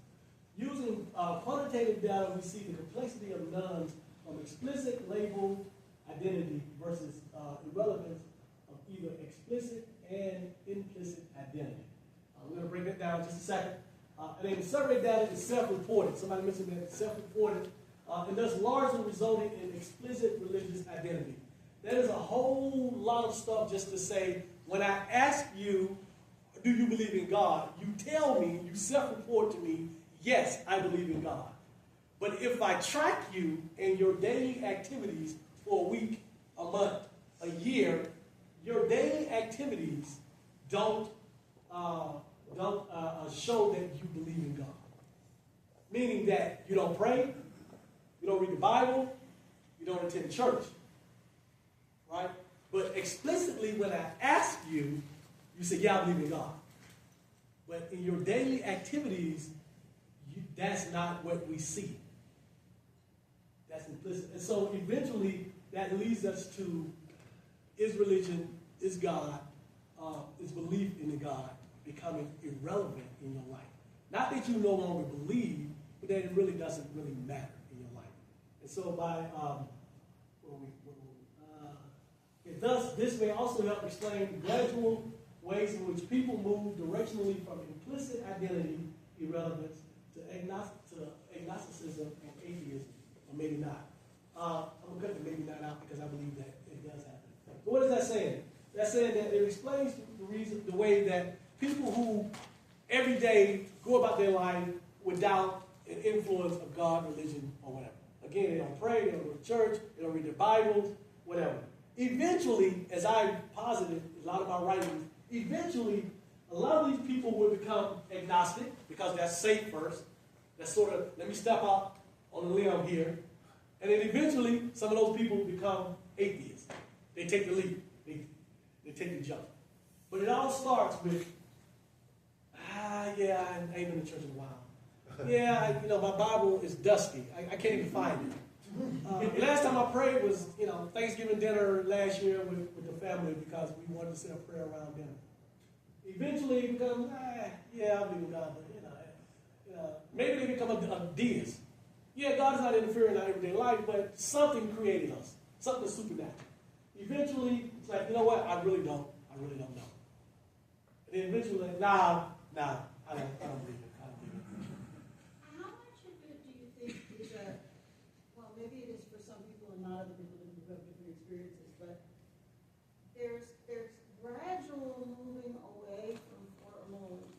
Using quantitative data, we see the complexity of nuns from explicit labeled identity versus irrelevance of either explicit and implicit identity. We're going to break that down in just a second. And then the survey data is self-reported. Somebody mentioned that it's self-reported, and thus largely resulting in explicit religious identity. That is a whole lot of stuff just to say, when I ask you, do you believe in God? You tell me, you self-report to me, yes, I believe in God. But if I track you in your daily activities for a week, a month, a year, your daily activities don't show that you believe in God. Meaning that you don't pray, you don't read the Bible, you don't attend church. Right? But explicitly, when I ask you, you say, yeah, I believe in God. But in your daily activities, that's not what we see. That's implicit. And so eventually, that leads us to, is religion, is God, is belief in God becoming irrelevant in your life? Not that you no longer believe, but that it really doesn't really matter in your life. And so by, thus, this may also help explain the gradual ways in which people move directionally from implicit identity, irrelevance, to agnosticism and atheism, or maybe not. I'm going to cut the maybe not out because I believe that it does happen. But what is that saying? That's saying that it explains the way that people who every day go about their life without an influence of God, religion, or whatever. Again, they don't pray, they don't go to church, they don't read their Bibles, whatever. Eventually, as I posited a lot of my writings, eventually a lot of these people will become agnostic because that's safe first. That's sort of, let me step out on the limb here. And then eventually, some of those people become atheists. They take the leap. They take the jump. But it all starts with, yeah, I ain't been to church in a while. Yeah, my Bible is dusty. I can't even find it. Last time I prayed was, Thanksgiving dinner last year with the family because we wanted to say a prayer around dinner. Eventually it becomes, yeah, I believe in God, but maybe they become a deist. Yeah, God is not interfering in our everyday life, but something created us, something supernatural. Eventually, it's like, you know what? I really don't know. And then eventually, nah, I don't believe it. I don't believe it. How much of it do you think is well, maybe it is for some people and not other people who have different experiences, but there's gradual moving away from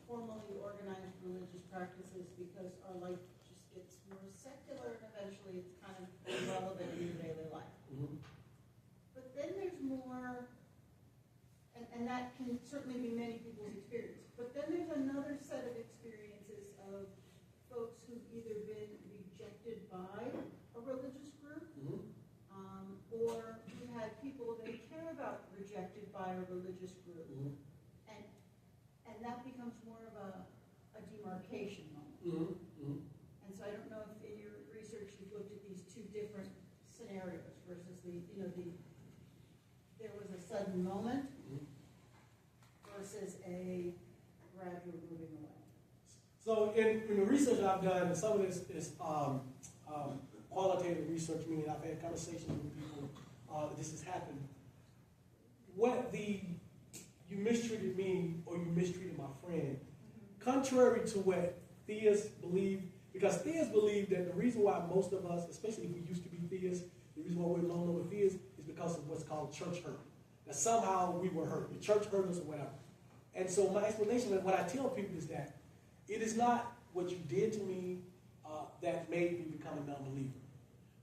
formally organized religious practices because our life just gets more secular and eventually it's kind of irrelevant in your daily life. Mm-hmm. But then there's more, and that can certainly be many people's experience, but then there's another set of experiences of folks who've either been rejected by a religious group, or who had people they care about rejected by a religious group. And that becomes more of a demarcation moment. And so I don't know if in your research you've looked at these two different scenarios versus there was a sudden moment versus a gradual moving away. So in the research I've done, and some of this is qualitative research, meaning I've had conversations with people that this has happened. You mistreated me or you mistreated my friend, contrary to what theists believe, because theists believe that the reason why most of us, especially if we used to be theists, the reason why we're no longer theists is because of what's called church hurt. That somehow we were hurt. The church hurt us or whatever. And so my explanation, and what I tell people is that it is not what you did to me that made me become a non-believer.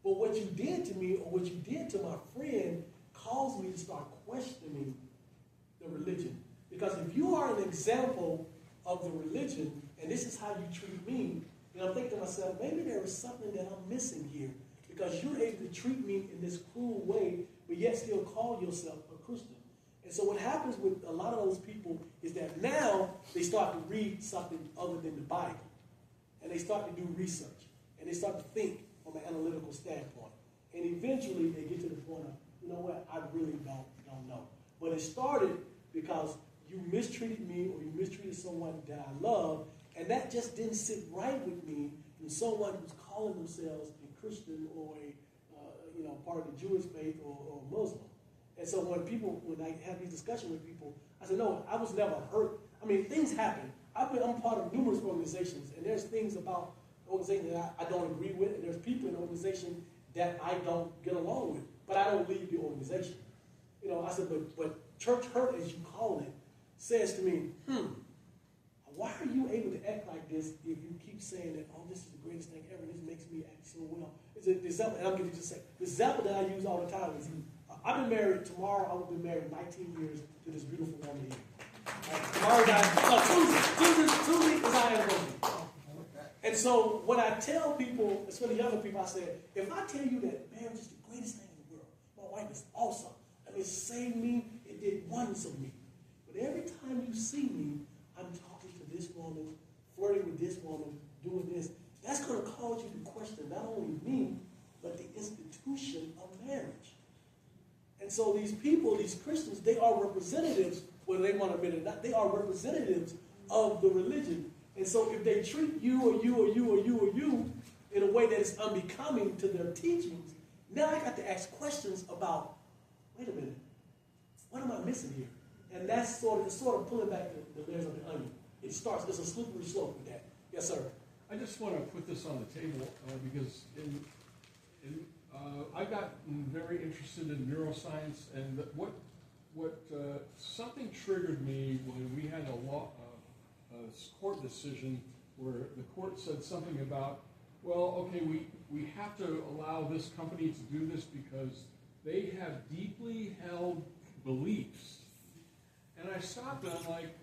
But what you did to me or what you did to my friend caused me to start questioning the religion. Because if you are an example of the religion, and this is how you treat me, then I'm thinking to myself, maybe there is something that I'm missing here. Because you're able to treat me in this cruel way, but yet still call yourself a Christian. And so what happens with a lot of those people is that now they start to read something other than the Bible. And they start to do research. And they start to think from an analytical standpoint. And eventually they get to the point of, you know what, I really don't know. But it started because you mistreated me or you mistreated someone that I love, and that just didn't sit right with me from someone who's calling themselves a Christian or a part of the Jewish faith or Muslim. And so when I have these discussions with people, I say, no, I was never hurt. I mean, things happen. I'm part of numerous organizations, and there's things about the organization that I don't agree with, and there's people in the organization that I don't get along with, but I don't leave the organization. I said, but church hurt, as you call it, says to me, why are you able to act like this if you keep saying that, oh, this is the greatest thing ever, this makes me act so well? It's an example, and I'll give you just a second. The example that I use all the time is, I've been married, tomorrow I will be married 19 years to this beautiful woman here. Tuesday is our anniversary. And so when I tell people, especially younger people, I say, if I tell you that marriage is the greatest thing in the world, my wife is awesome, I mean, it saved me, it did wonders of me. But every time you see me, I'm talking to this woman, flirting with this woman, doing this, that's going to cause you to question not only me, but the institution of marriage. And so these people, these Christians, they are representatives, whether they want to admit it or not, they are representatives of the religion. And so if they treat you or you or you or you or you in a way that is unbecoming to their teachings, now I got to ask questions about, wait a minute, what am I missing here? And that's sort of pulling back the layers of the onion. It's a slippery slope with that. Yes, sir. I just want to put this on the table because I got very interested in neuroscience, and what something triggered me when we had a court decision where the court said something about, well, okay, we have to allow this company to do this because they have deeply held beliefs. And I stopped and I'm like,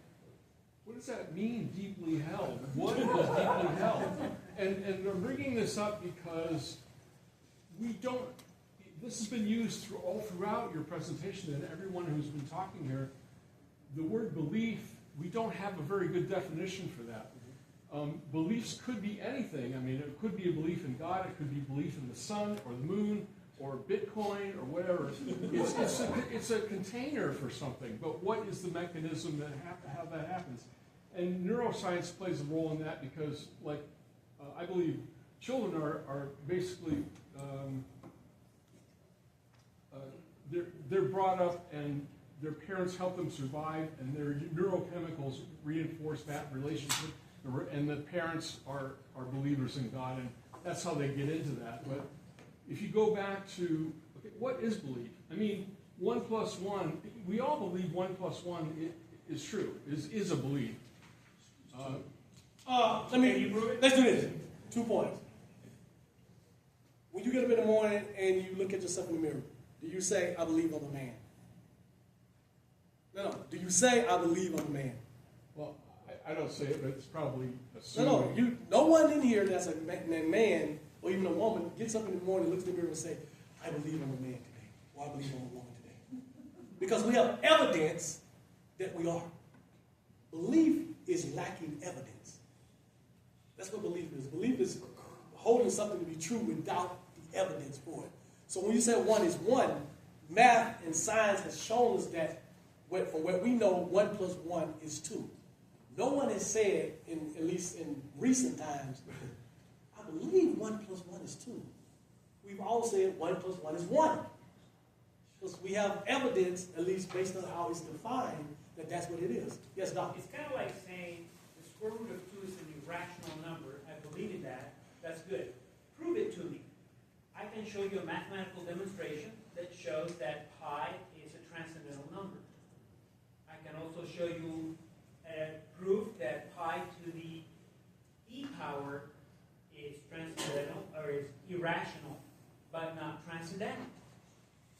what does that mean, deeply held? What is deeply held? And I'm bringing this up because this has been used all throughout your presentation and everyone who's been talking here. The word belief, we don't have a very good definition for that. Beliefs could be anything. I mean, it could be a belief in God, it could be belief in the sun or the moon or Bitcoin or whatever. It's a container for something, but what is the mechanism that how that happens? And neuroscience plays a role in that because, like, I believe children are basically they're brought up and their parents help them survive, and their neurochemicals reinforce that relationship, and the parents are believers in God, and that's how they get into that. But if you go back to, okay, what is belief? I mean, 1 + 1, we all believe 1 + 1 is true, is a belief. Let's do this. 2 points. When you get up in the morning and you look at yourself in the mirror, do you say, I believe I'm a man? No. Do you say, I believe I'm a man? Well, I don't say it, but it's probably assuming. No. No one in here that's a man or even a woman gets up in the morning, looks in the mirror and say, I believe I'm a man today, or I believe I'm a woman today. Because we have evidence that we are. Belief is lacking evidence. That's what belief is. Belief is holding something to be true without the evidence for it. So when you say 1 is 1, math and science has shown us that from what we know, 1 + 1 is 2. No one has said, at least in recent times, I believe 1 + 1 is 2. We've all said 1 + 1 is 1. Because we have evidence, at least based on how it's defined, that that's what it is. Yes, Doctor? It's kind of like saying the square root of 2 is an irrational number. I believe in that. That's good. Prove it to me. I can show you a mathematical demonstration that shows that pi is a transcendental number. I can also show you proof that pi to the e power is transcendental, or is irrational, but not transcendental.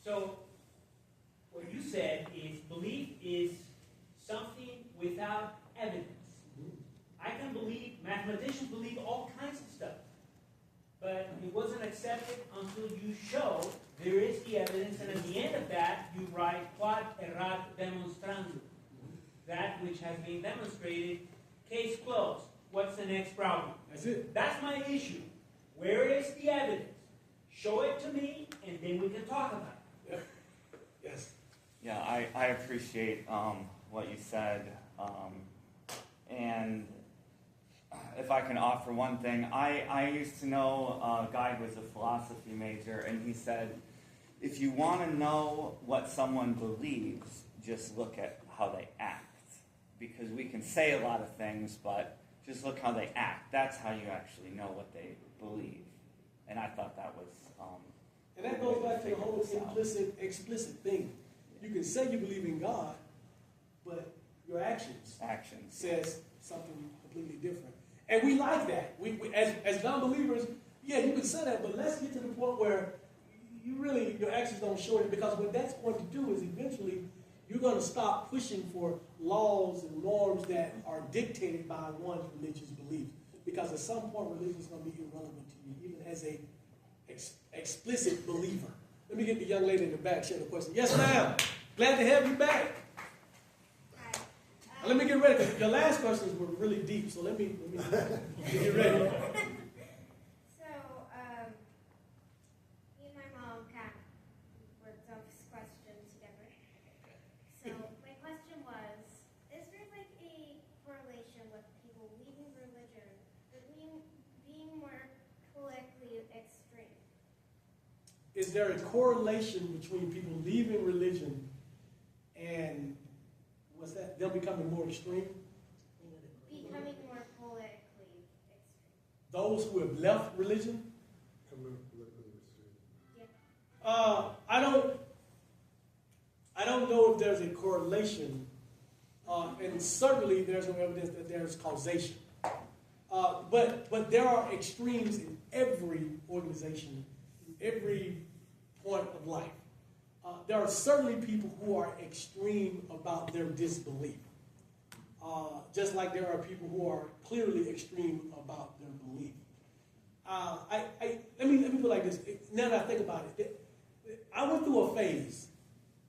So what you said is belief is something without evidence. I can believe, mathematicians believe all kinds of stuff, but it wasn't accepted until you show there is the evidence, and at the end of that, you write quod erat demonstrandum. That which has been demonstrated, case closed. What's the next problem? That's it. That's my issue. Where is the evidence? Show it to me, and then we can talk about it. Yeah. Yes. Yeah, I appreciate what you said. And if I can offer one thing, I used to know a guy who was a philosophy major, and he said, if you want to know what someone believes, just look at how they act. Because we can say a lot of things, but just look how they act. That's how you actually know what they believe. And I thought that was... and that goes back to the whole explicit thing. You can say you believe in God, but your actions says something completely different. And we like that. We as non-believers, yeah, you can say that, but let's get to the point where your actions don't show it, because what that's going to do is eventually you're going to stop pushing for laws and norms that are dictated by one's religious beliefs. Because at some point, religion is going to be irrelevant to you, even as a explicit believer. Let me get the young lady in the back. She had a question. Yes, ma'am. Glad to have you back. Let me get ready, because your last questions were really deep. So let me get ready. So, me and my mom kind of worked on this question together. So, my question was, is there like a correlation with people leaving religion, but being more politically extreme? Is there a correlation between people leaving religion and what's that? Them becoming more extreme? Becoming more politically extreme. Those who have left religion? Yeah. I don't know if there's a correlation, and certainly there's no evidence that there's causation. But there are extremes in every organization, every point of life. There are certainly people who are extreme about their disbelief, just like there are people who are clearly extreme about their belief. Let me put it like this. Now that I think about it, I went through a phase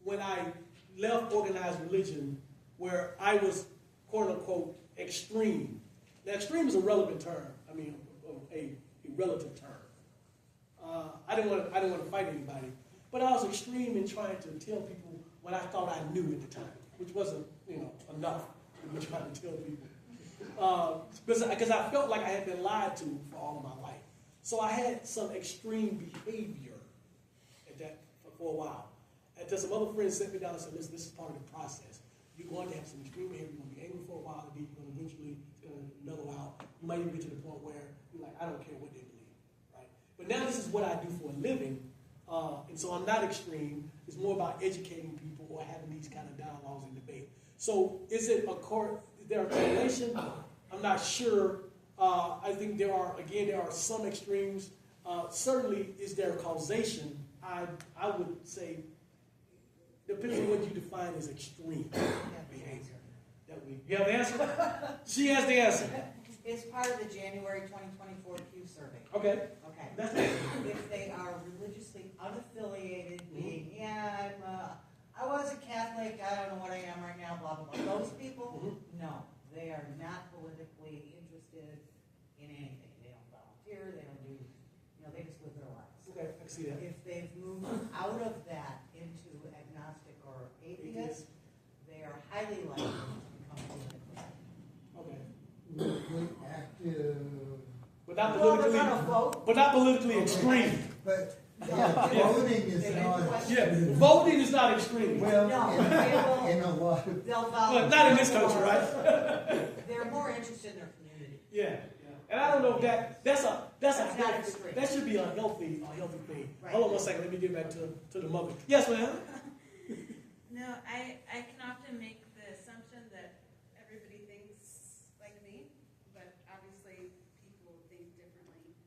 when I left organized religion where I was, quote unquote, extreme. Now, extreme is a relevant term. I mean, a relative term. I didn't want to fight anybody, but I was extreme in trying to tell people what I thought I knew at the time, which wasn't, enough to be trying to tell people. Because I felt like I had been lied to for all of my life. So I had some extreme behavior at that for a while. Until some other friends sat me down and said, listen, this is part of the process. You're going to have some extreme behavior. You're going to be angry for a while, and you're going to eventually mellow out. You might even get to the point where you're like, I don't care what they believe, right? But now this is what I do for a living, and so I'm not extreme. It's more about educating people or having these kind of dialogues and debate. So is there a correlation? I'm not sure. I think there are some extremes. Certainly, is there causation? I would say, depends on what you define as extreme behavior. You have the answer? She has the answer. It's part of the January 2024 Pew Survey. Okay. Okay. That's it. If they are religiously unaffiliated, meaning, I was a Catholic, I don't know what I am right now, blah, blah, blah. Those people, no, they are not politically interested in anything. They don't volunteer, they don't do, they just live their lives. Okay, I can see that. If they've moved out of that into agnostic or atheist, they are highly likely to become politically active. Okay. Politically active. But not Well, politically, they're gonna vote. but not politically extreme. But voting is not. Yeah, voting is not extreme. Well, No, they will. in a lot of. They'll Well, not in this country, right? They're more interested in their community. Yeah. And I don't know if that's a That's not healthy, extreme. that should be a healthy thing. Right. Hold on 1 second. Let me get back to the mother. Yes, ma'am. No, I can often make the assumption that everybody thinks like me, but obviously people think differently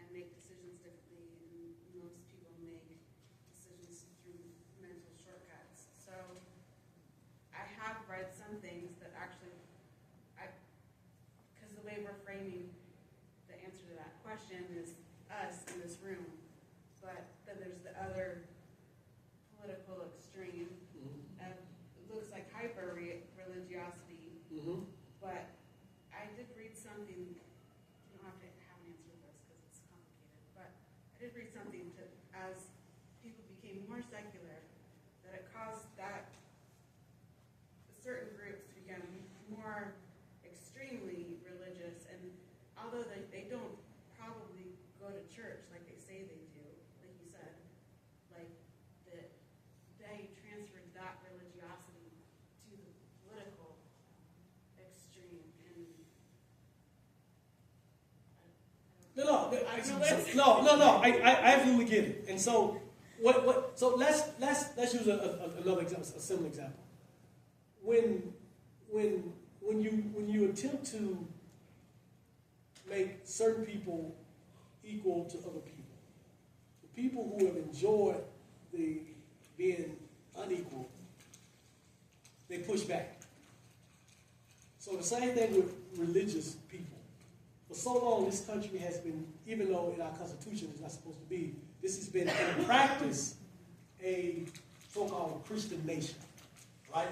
and make decisions differently, and most people make decisions through mental shortcuts. So I have read some things that actually, because the way we're framing the answer to that question is us in this room, but then there's the other political extreme of, it looks like hyper-religiosity, but I did read something, you don't have to have an answer to this because it's complicated, but I did read something that as people became more secular, that it caused that certain groups to become more extremely religious, and although they don't probably go to church like they say they do, like you said, like that they transferred that religiosity to the political extreme, and No. I absolutely get it. And so So let's use another example, a similar example. When you attempt to make certain people equal to other people, the people who have enjoyed the being unequal, they push back. So the same thing with religious people. For so long, this country has been, even though in our Constitution it's not supposed to be, this has been in practice a so-called Christian nation, right?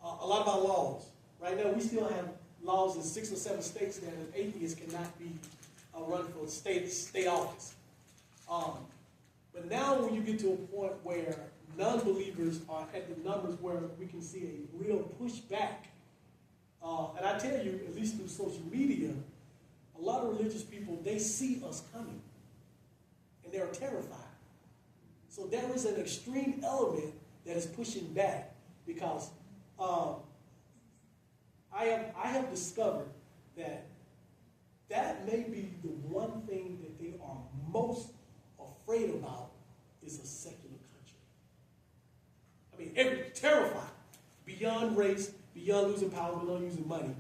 A lot of our laws, right now we still have laws in 6 or 7 states that an atheist cannot be run for state office. But now when you get to a point where non-believers are at the numbers where we can see a real pushback, and I tell you, at least through social media, a lot of religious people, they see us coming, and they're terrified. So there is an extreme element that is pushing back, because I have discovered that may be the one thing that they are most afraid about is a secular country. I mean, terrified, beyond race, beyond losing power, beyond using money.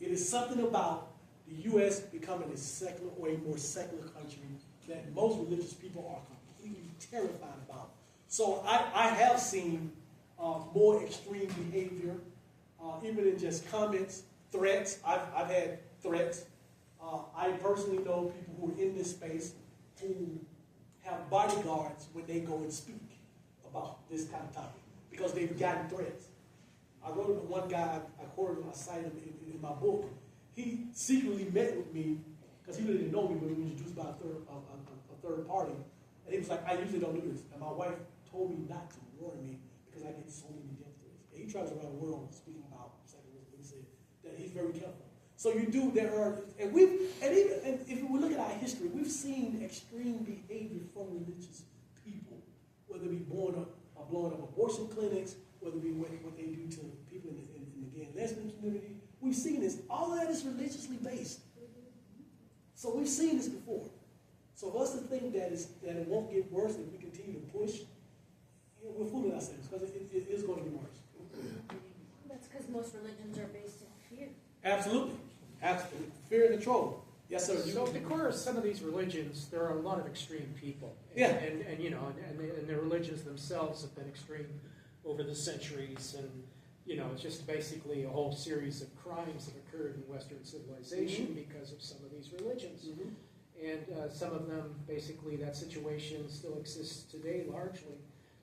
It is something about the U.S. becoming a secular or a more secular country that most religious people are completely terrified about. So I have seen more extreme behavior, even in just comments, threats. I've had threats. I personally know people who are in this space who have bodyguards when they go and speak about this kind of topic because they've gotten threats. I wrote to one guy, I quoted him, I cited him in my book. He secretly met with me because he really didn't know me, but he was introduced by a third party, and he was like, I usually don't do this. And my wife told me not to warn me because I get so many death threats. And he travels around the world speaking about secularism. He said that he's very careful. So you do, there are, and if we look at our history, we've seen extreme behavior from religious people, whether it be blowing up abortion clinics, whether it be what they do to people in the gay and lesbian community. We've seen this. All of that is religiously based. So we've seen this before. So for us to think that it won't get worse if we continue to push, we're fooling ourselves because it is going to be worse. That's because most religions are based in fear. Absolutely. Absolutely. Fear and control. Yes, sir. So at the core of some of these religions, there are a lot of extreme people. Yeah. And you know, and the religions themselves have been extreme over the centuries, and you know, it's just basically a whole series of crimes that occurred in Western civilization because of some of these religions. And some of them, basically, that situation still exists today largely.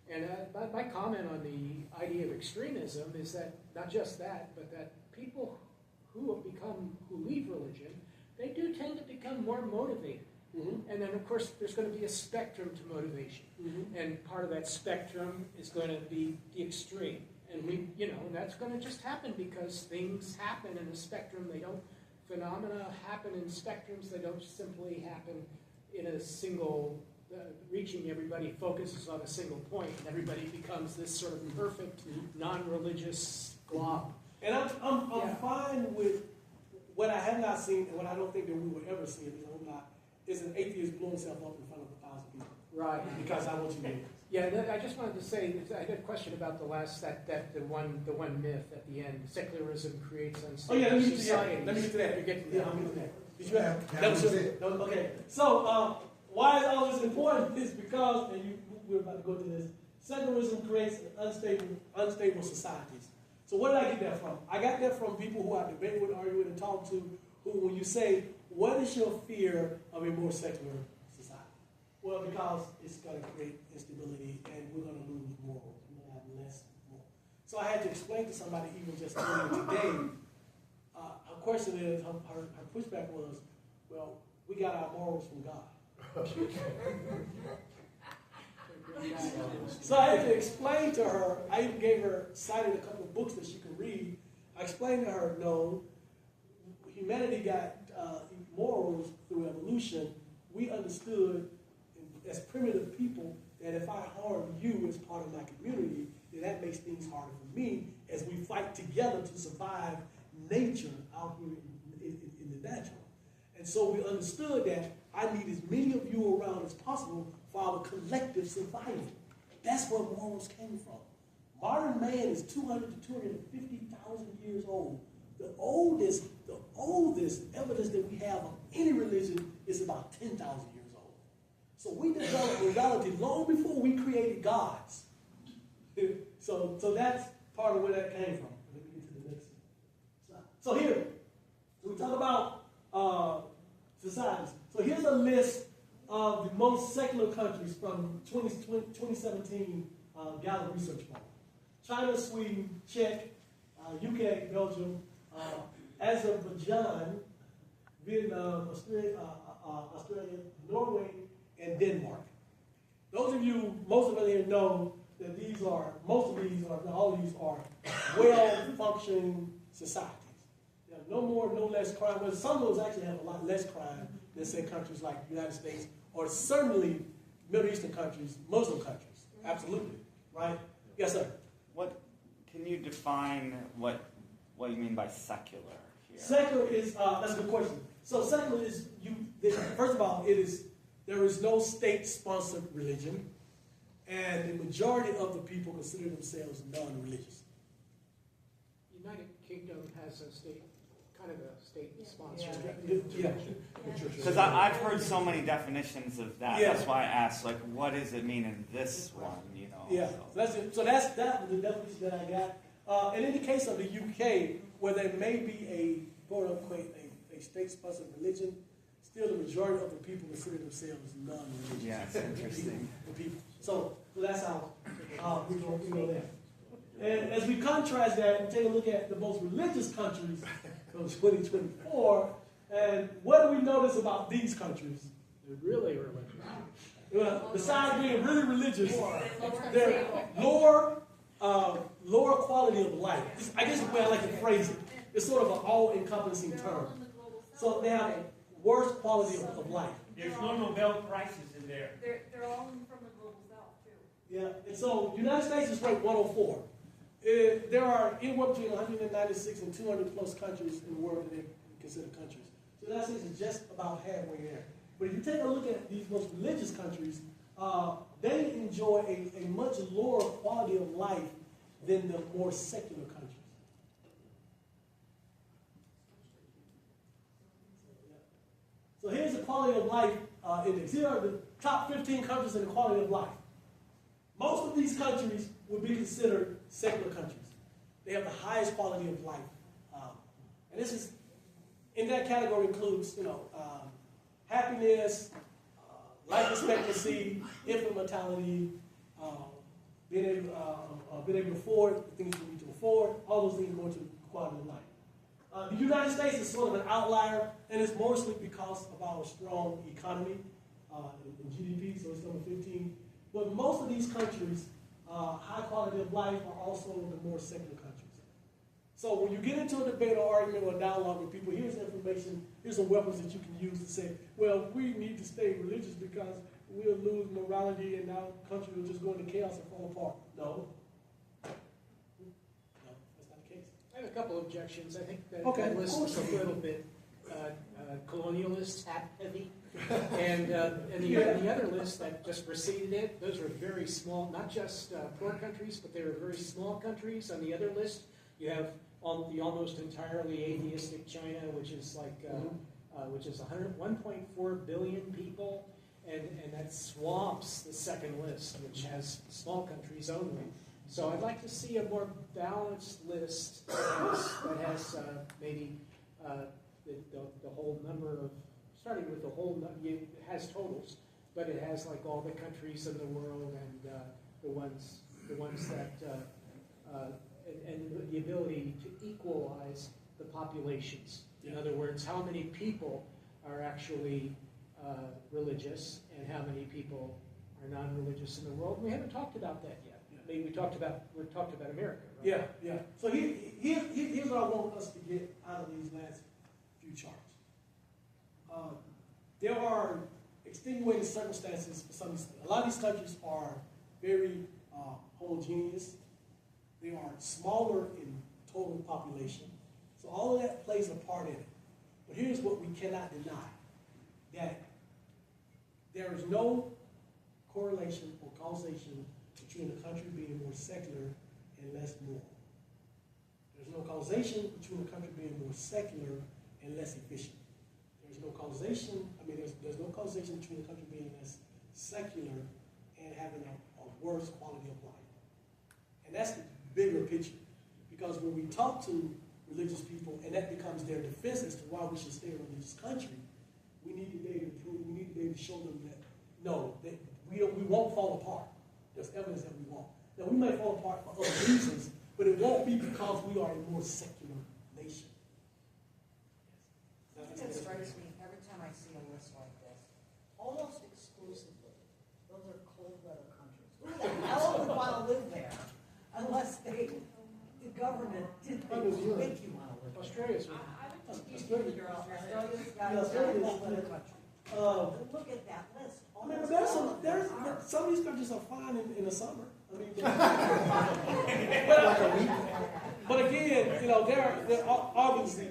And my comment on the idea of extremism is that not just that, but that people who leave religion, they do tend to become more motivated. And then, of course, there's going to be a spectrum to motivation. And part of that spectrum is going to be the extreme. And and that's going to just happen because things happen in a spectrum. Phenomena happen in spectrums. They don't simply happen in a single, reaching everybody focuses on a single point, and everybody becomes this sort of perfect, non-religious glob. And I'm fine with what I have not seen, and what I don't think that we will ever see, at least I hope not, is an atheist blowing himself up in front of 1,000 people. Right. Because I want you to. Yeah, I just wanted to say, I had a question about the one myth at the end. Secularism creates unstable societies. Let me get to that. You're getting Yeah, I'm getting to that. Did you have that was it. Okay. So why is all this important? Is because, and we're about to go to this. Secularism creates unstable societies. So where did I get that from? I got that from people who I debate with, argue with, and talk to. Who, when you say, what is your fear of a more secular society? Well, because it's going to create instability, and we're going to lose morals. We're going to have less morals. So I had to explain to somebody, even just earlier today, her question is, her pushback was, well, we got our morals from God. So I had to explain to her, I even cited a couple of books that she could read. I explained to her, no, humanity got morals through evolution. We understood as primitive people that if I harm you as part of my community, then that makes things harder for me as we fight together to survive nature out here in the natural. And so we understood that I need as many of you around as possible for our collective survival. That's where morals came from. Modern man is 200 to 250,000 years old. The oldest evidence that we have of any religion is about 10,000 years old. So we developed morality long before we created gods. So that's part of where that came from. Let me get to the next slide. So here, we talk about societies. So here's a list of the most secular countries from 2017 Gallup Research Poll. China, Sweden, Czech, UK, Belgium, Azerbaijan, Vietnam, Australia, Norway, and Denmark. Most of us here know that all of these are well-functioning societies. They have no more, no less crime. Well, some of those actually have a lot less crime than, say, countries like the United States, or certainly Middle Eastern countries, Muslim countries. Absolutely. Right? Yes, sir. Can you define what you mean by secular here? Secular is, that's a good question. So secular is, first of all, there is no state-sponsored religion, and the majority of the people consider themselves non-religious. United Kingdom has a state, kind of a state-sponsored. Yeah. Because I've heard so many definitions of that. Yeah. That's why I asked, like, what does it mean in this one? Yeah. So that's the definition that I got. And in the case of the UK, where there may be a quote-unquote a state-sponsored religion, still the majority of the people consider themselves non-religious. Yeah, it's interesting. The people. So that's how we know that. And as we contrast that and take a look at the most religious countries of 2024, and what do we notice about these countries? really religious. Well, besides being really religious, they're lower quality of life. I guess the way I like to phrase it. It's sort of an all-encompassing term. So they have a worse quality of life. There's no Nobel Prizes in there. They're all from the global south, too. Yeah, and so United States is ranked 104. There are anywhere between 196 and 200 plus countries in the world that they consider countries. So the United States is just about halfway there. But if you take a look at these most religious countries, they enjoy a much lower quality of life than the more secular countries. So here's the quality of life index. Here are the top 15 countries in the quality of life. Most of these countries would be considered secular countries. They have the highest quality of life. And this is, in that category includes, happiness, life expectancy, infant mortality, being able to afford the things we need to afford. All those things go into quality of life. The United States is sort of an outlier, and it's mostly because of our strong economy in GDP, so it's number 15. But most of these countries, high quality of life are also the more secular countries. So when you get into a debate or argument or dialogue with people, here's information, here's some weapons that you can use to say, well, we need to stay religious because we'll lose morality and our country will just go into chaos and fall apart. No. No, that's not the case. I have a couple of objections. I think that Okay, that list of is course. a little bit colonialist heavy. And the other list that just preceded it, those were very small, not just poor countries, but they were very small countries. On the other list, you have the almost entirely atheistic China, which is which is 1.4 billion people, and that swamps the second list, which has small countries only. So I'd like to see a more balanced list that has maybe the whole number of, starting with the whole, it has totals, but it has like all the countries in the world and the ones that, and the ability to equalize the populations. In other words, how many people are actually religious and how many people are non-religious in the world. We haven't talked about that yet. I mean, we talked about America, right? Yeah. So here's what I want us to get out of these last few charts. There are extenuating circumstances for some of these. A lot of these countries are very homogeneous. They are smaller in total population. So all of that plays a part in it. But here's what we cannot deny, that there is no correlation or causation between a country being more secular and less moral. There's no causation between a country being more secular and less efficient. There's no causation, there's no causation between a country being less secular and having a worse quality of life. And that's the bigger picture. Because when we talk to religious people, and that becomes their defense as to why we should stay in a religious country, we need to be able to prove, we need to be able to show them that, no, that we won't fall apart. There's evidence that we won't. Now, we may fall apart for other reasons, but it won't be because we are a more secular nation. It strikes me every time I see a list like this, almost exclusively, those are cold weather countries. Who the hell would want to live there unless the government did things to make you want to live there? Australia's one. Australia's got a cold weather country. Look at that list. Some of these countries are fine in the summer. But again, obviously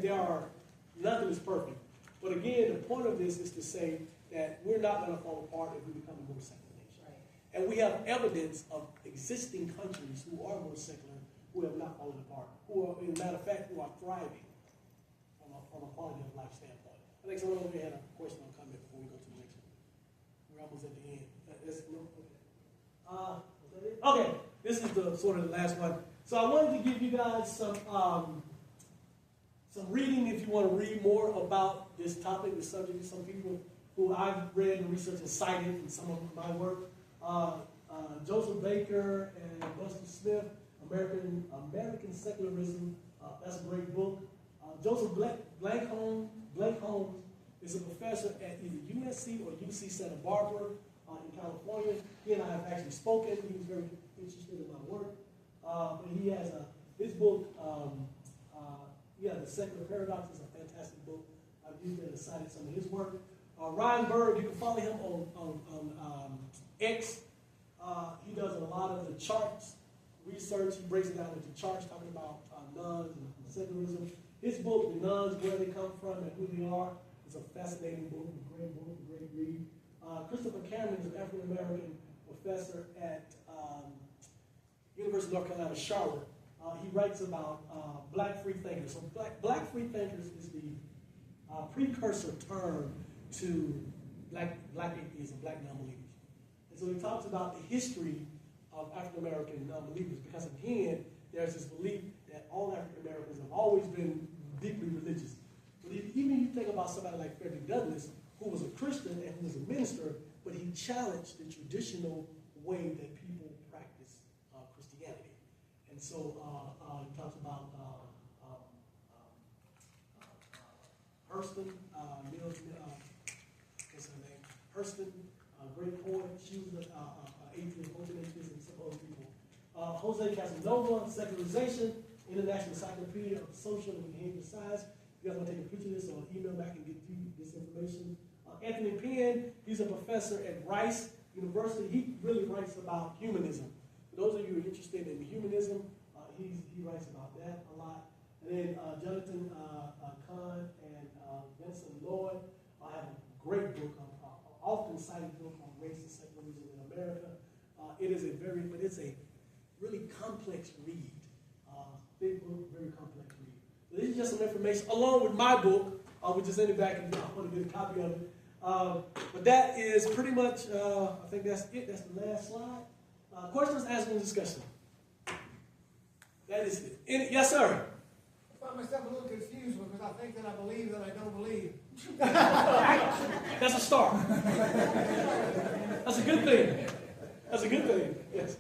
nothing is perfect. But again, the point of this is to say that we're not going to fall apart if we become a more secular nation. Right. And we have evidence of existing countries who are more secular, who have not fallen apart, who are, as a matter of fact, who are thriving from a quality of life standpoint. I think someone over here had a question or comment before we go to the next one. We're almost at the end. Okay, this is the sort of the last one. So I wanted to give you guys some reading if you want to read more about this topic, this subject. Some people who I've read and researched and cited in some of my work. Joseph Baker and Buster Smith, American Secularism. That's a great book. Joseph Blake Holmes, is a professor at either USC or UC Santa Barbara in California. He and I have actually spoken. He was very interested in my work. And he has his book, The Secular Paradox, is a fantastic book. I've used it and cited some of his work. Ryan Bird, you can follow him on X. He does a lot of the charts research. He breaks it down into charts talking about nuns and secularism. His book, The Nuns, Where They Come From and Who They Are, is a fascinating book, a great read. Christopher Cameron is an African-American professor at University of North Carolina, Charlotte. He writes about black free thinkers. So black free thinkers is the precursor term to black atheists and black non-believers. And so he talks about the history of African-American non-believers because, again, there's this belief that all African-Americans have always been deeply religious. But even you think about somebody like Frederick Douglass, who was a Christian and who was a minister, but he challenged the traditional way that people practice Christianity. And so he talks about Hurston, what's her name? Hurston, great poet. She was an atheist, open atheist, and some other people. Jose Casanova, Secularization, International Encyclopedia of Social and Behavioral Science. If you guys want to take a picture of this or email back and get you this information. Anthony Penn, he's a professor at Rice University. He really writes about humanism. For those of you who are interested in humanism, he writes about that a lot. And then Jonathan Kahn and Vincent Lloyd have a great book, often cited book on race and secularism in America. It's a really complex read. Big book, very complex read. So this is just some information, along with my book, which is in the back, and I want to get a copy of it. But that is pretty much, I think that's it. That's the last slide. Questions, answers, discussion. That is it. Yes, sir. I found myself a little confused because I think that I believe that I don't believe. That's a start. That's a good thing. That's a good thing. Yes.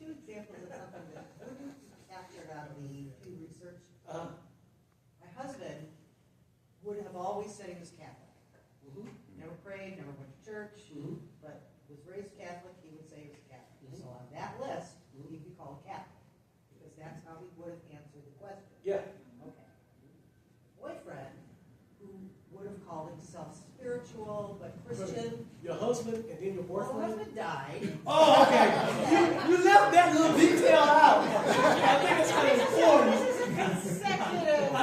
Two examples of something that wouldn't captured out of the Pew Research. My husband would have always said he was Catholic. Mm-hmm. Never prayed, never went to church, but was raised Catholic. He would say he was Catholic. So on that list, he'd be called Catholic because that's how he would have answered the question. Yeah. Okay. Boyfriend, who would have called himself spiritual but Christian. Your husband and then your Well, boyfriend? husband died. Oh, okay. You left that little detail out. I think it's kind of important. This is a consecutive. I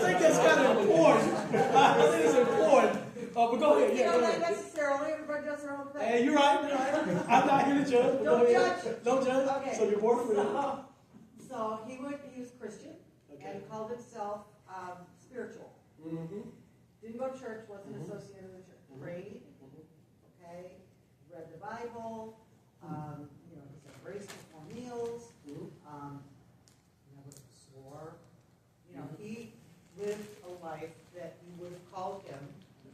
think that's kind of important. I think it's important. But go ahead. You know, Go not ahead. necessarily. Everybody does their own thing. Hey, you're right. You're right. I'm not here to judge. But Don't go ahead. judge. Don't judge. Okay. So your boyfriend. So he was Christian and called himself spiritual. Mm-hmm. Didn't go to church, wasn't associated with the church. Prayed, okay, read the Bible, he said grace before meals, never swore. He lived a life that you would have called him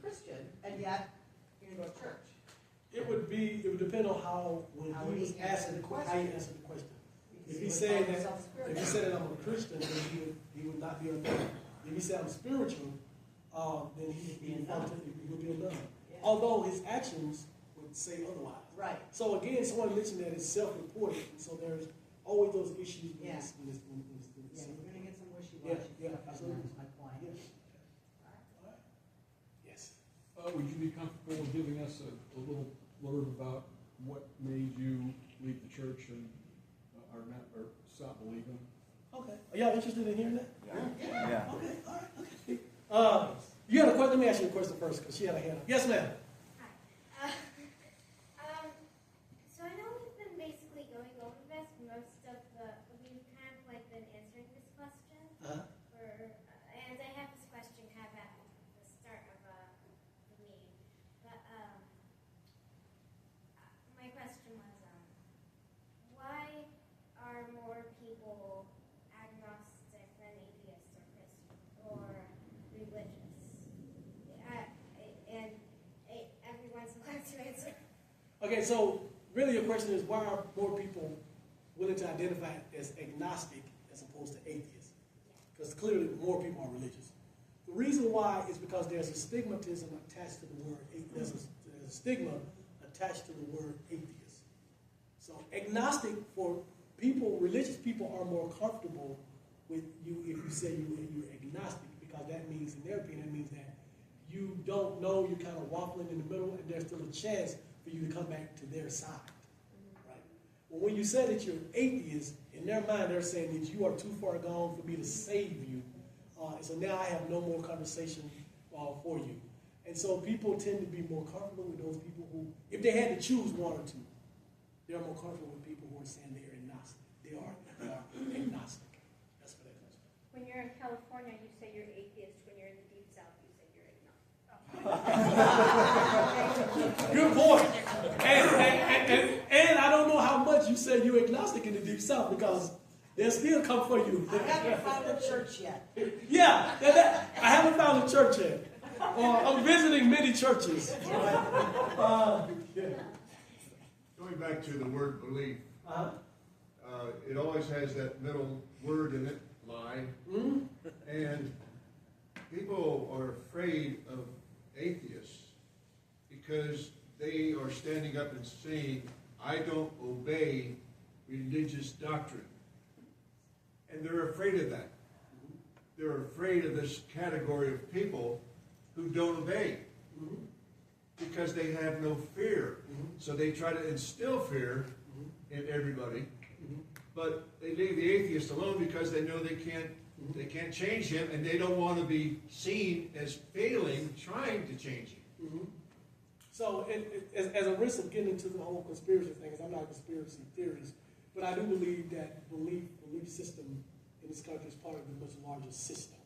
Christian, and yet he didn't go to church. It would depend on how he was asking the question, how he answered the question. If he said that I'm a Christian, then he would not be a nun. If he said I'm spiritual, then he would be a nun. Yeah. Although his actions would say otherwise. Right. So again, someone mentioned that it's self-reported, so there's always those issues with Yeah. this. Yeah, you're going to get some wishy-washy Yeah, stuff, absolutely. that's my point. Yes. Yes. Would you be comfortable giving us a little blurb about what made you leave the church and or stop believing? Okay. Are y'all interested in hearing that? Yeah. Okay. All right. Okay. You had a question. Let me ask you a question first, because she had a hand up. Yes, ma'am. Hi. So I know we've been basically going over this most of we've kind of like been answering this question. And I have this question kind of at the start of the meeting. But my question was, why are more people agnostic than atheists or Christian or religious? And everyone's allowed to answer. Okay, so really your question is, why are more people willing to identify as agnostic as opposed to atheists? Because clearly more people are religious. The reason why is because there's a stigmatism attached to the word, there's a stigma attached to the word atheist. So agnostic, for people, religious people are more comfortable with you if you say you're agnostic, because that means, in their opinion, that means that you don't know, you're kind of waffling in the middle, and there's still a chance for you to come back to their side. Right? Well, when you say that you're an atheist, in their mind, they're saying that you are too far gone for me to save you. And so now I have no more conversation for you. And so people tend to be more comfortable with those people who, if they had to choose one or two, they're more comfortable with people who are saying they're agnostic. They are agnostic. That's what that comes from. When you're in California, you say you're atheist. When you're in the Deep South, you say you're agnostic. Good point. And I don't know how much you say you're agnostic in the Deep South, because they'll still come for you. I haven't found a church yet. Yeah, I haven't found a church yet. I'm visiting many churches. Going back to the word belief, it always has that middle word in it, lie. Mm-hmm. And people are afraid of atheists because they are standing up and saying, I don't obey religious doctrine. And they're afraid of that. They're afraid of this category of people who don't obey because they have no fear. So they try to instill fear in everybody, but they leave the atheist alone because they know they can't change him, and they don't want to be seen as failing trying to change him. So, as a risk of getting into the whole conspiracy thing, because I'm not a conspiracy theorist, but I do believe that belief system in this country is part of a much larger system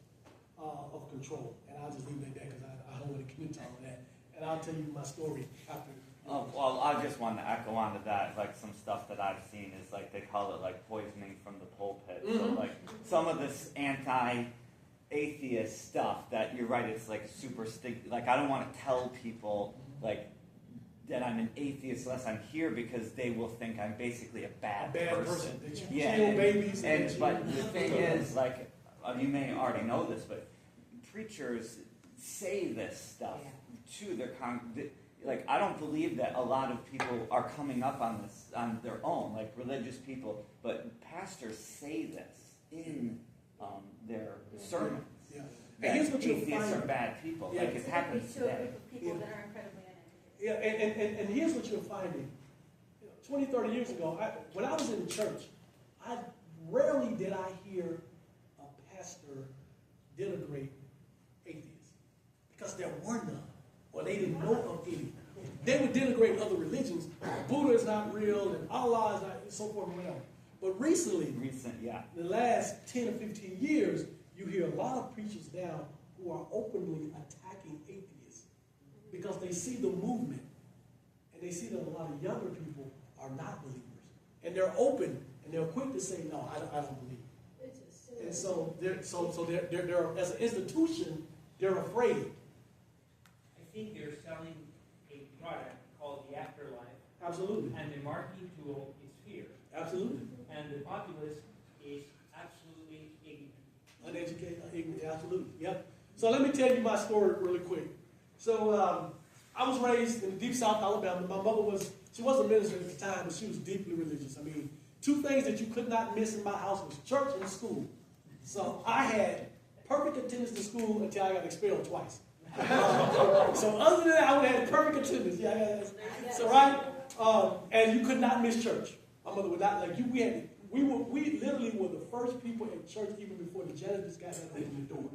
of control. And I'll just leave it at that, because I don't want to get into all of that. And I'll tell you my story after. Well, I just want to echo onto that. Like, some stuff that I've seen is, like, they call it like poisoning from the pulpit. So, like, some of this anti-atheist stuff that you're right, it's like super like, I don't want to tell people like that I'm an atheist unless I'm here, because they will think I'm basically a bad person. That you Yeah, kill babies. but the thing is, like, you may already know this, but preachers say this stuff to their like, I don't believe that a lot of people are coming up on this on their own, like religious people, but pastors say this in their sermons. Yeah. That And here's what you'll atheists find. are bad people. Yeah. Like, it happens To a today. group of people that are incredibly uneducated. Yeah, and here's what you're finding. 20, 30 years ago, when I was in church, rarely did I hear a pastor denigrate atheists, because there were none, or they didn't know of any. They would denigrate other religions. Buddha is not real, and Allah is not, and so forth and so on. But recently, in the last 10 or 15 years, you hear a lot of preachers now who are openly attacking atheists because they see the movement, and they see that a lot of younger people are not believers, and they're open and they're quick to say, "No, I don't believe." And so they're as an institution, they're afraid. I think they're selling a product called the afterlife. Absolutely. And the marketing tool is fear. Absolutely. And the populace is absolutely ignorant. Uneducated, ignorant, absolutely. Yep. So let me tell you my story really quick. So I was raised in Deep South Alabama. My mother she wasn't a minister at the time, but she was deeply religious. I mean, two things that you could not miss in my house was church and school. So I had perfect attendance to school until I got expelled twice. So other than that, I would have had perfect attendance. Yeah. So right, and you could not miss church. My mother would not like you. We literally were the first people at church even before the janitors got there to open the door.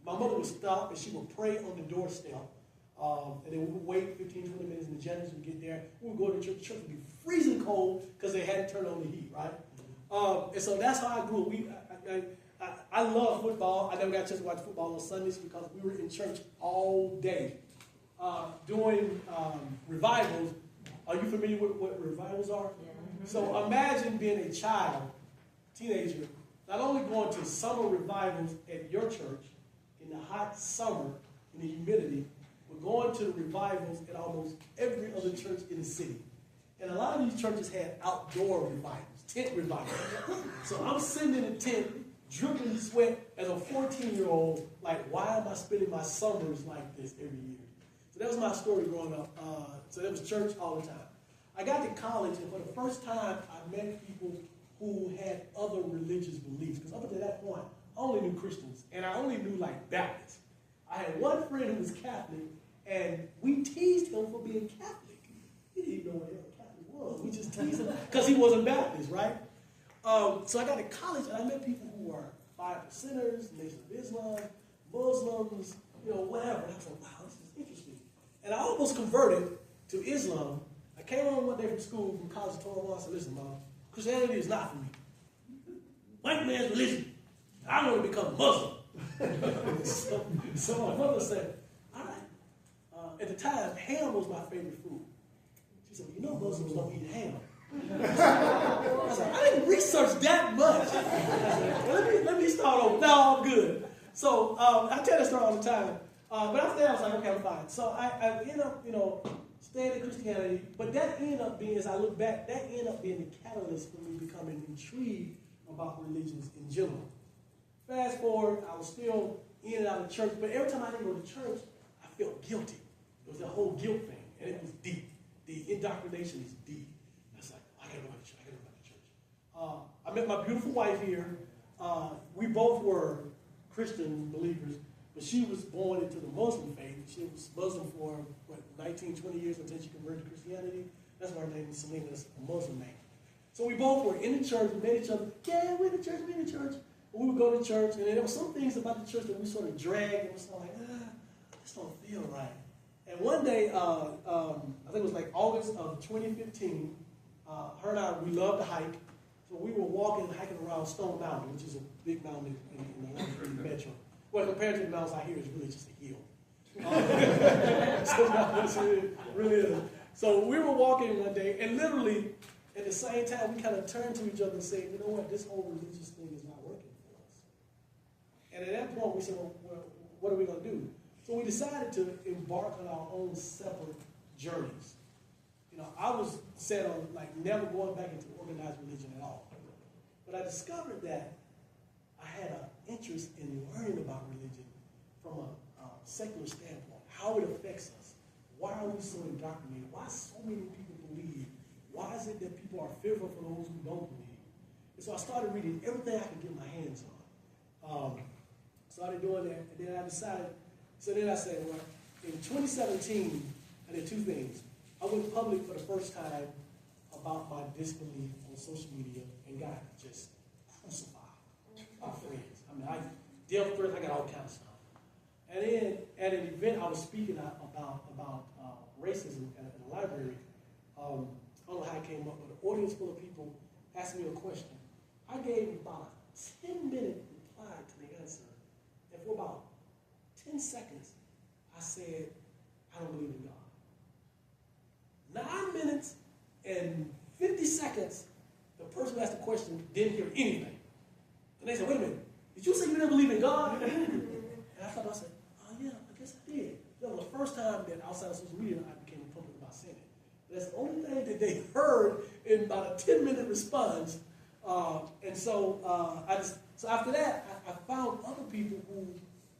My mother would stop and she would pray on the doorstep, and then we would wait 15, 20 minutes, and the janitors would get there. We would go to church. Church would be freezing cold because they hadn't turned on the heat, right? And so that's how I grew up. I love football. I never got a chance to watch football on Sundays because we were in church all day doing revivals. Are you familiar with what revivals are? Yeah. So imagine being a child, teenager, not only going to summer revivals at your church in the hot summer, in the humidity, but going to the revivals at almost every other church in the city. And a lot of these churches had outdoor revivals, tent revivals. So I'm sitting in a tent dripping sweat as a 14-year-old, like, why am I spending my summers like this every year? So that was my story growing up. So that was church all the time. I got to college, and for the first time, I met people who had other religious beliefs. Because up until that point, I only knew Christians, and I only knew, like, Baptists. I had one friend who was Catholic, and we teased him for being Catholic. He didn't even know what the hell Catholic was. We just teased him because he wasn't Baptist, right? So I got to college, and I met people who were 5%ers, Nation of Islam, Muslims, whatever. And I was like, wow, this is interesting. And I almost converted to Islam. I came home one day from school, from college, and told my mom, I said, listen, Mom, Christianity is not for me. White man's religion. I want to become Muslim. so my mother said, all right. At the time, ham was my favorite food. She said, well, Muslims don't eat ham. I said, I didn't research that much. I said, well, let me start over. No, I'm good. So I tell that story all the time. But after that, I was like, okay, I'm fine. So I ended up, staying in Christianity. But that ended up being, as I look back, that ended up being the catalyst for me becoming intrigued about religions in general. Fast forward, I was still in and out of church. But every time I didn't go to church, I felt guilty. It was that whole guilt thing. And it was deep. The indoctrination is deep. I gotta go back to church. I gotta go back to church. I met my beautiful wife here. We both were Christian believers, but she was born into the Muslim faith. She was Muslim for, 19, 20 years until she converted to Christianity. That's why her name is Selena. That's a Muslim name. So we both were in the church. We met each other. Yeah, we're in the church. And we would go to church, and then there were some things about the church that we sort of dragged, and we was like, this don't feel right. And one day, I think it was like August of 2015, her and I, we love to hike. So we were hiking around Stone Mountain, which is a big mountain in the metro. Well, compared to the mountains out here, it's really just a hill. So it really is. So we were walking one day, and literally, at the same time, we kind of turned to each other and said, you know what, this whole religious thing is not working for us. And at that point, we said, well, what are we going to do? So we decided to embark on our own separate journeys. I was set on never going back into organized religion at all. But I discovered that I had an interest in learning about religion from a secular standpoint, how it affects us. Why are we so indoctrinated? Why so many people believe? Why is it that people are fearful for those who don't believe? And so I started reading everything I could get my hands on. Started doing that, and then I decided, I said, well, in 2017, I did two things. I went public for the first time about my disbelief on social media and got just crucified by friends. I death threats, I got all kinds of stuff. And then at an event I was speaking about racism at a library, I don't know how it came up, but an audience full of people asked me a question. I gave about a 10-minute reply to the answer, and for about 10 seconds, I said, I don't believe in God. 9 minutes and 50 seconds, the person who asked the question didn't hear anything. And they said, wait a minute, did you say you didn't believe in God? And I thought, I said, oh yeah, I guess I did. That was the first time that outside of social media I became public about saying it. That's the only thing that they heard in about a 10-minute response. And so after that, I found other people who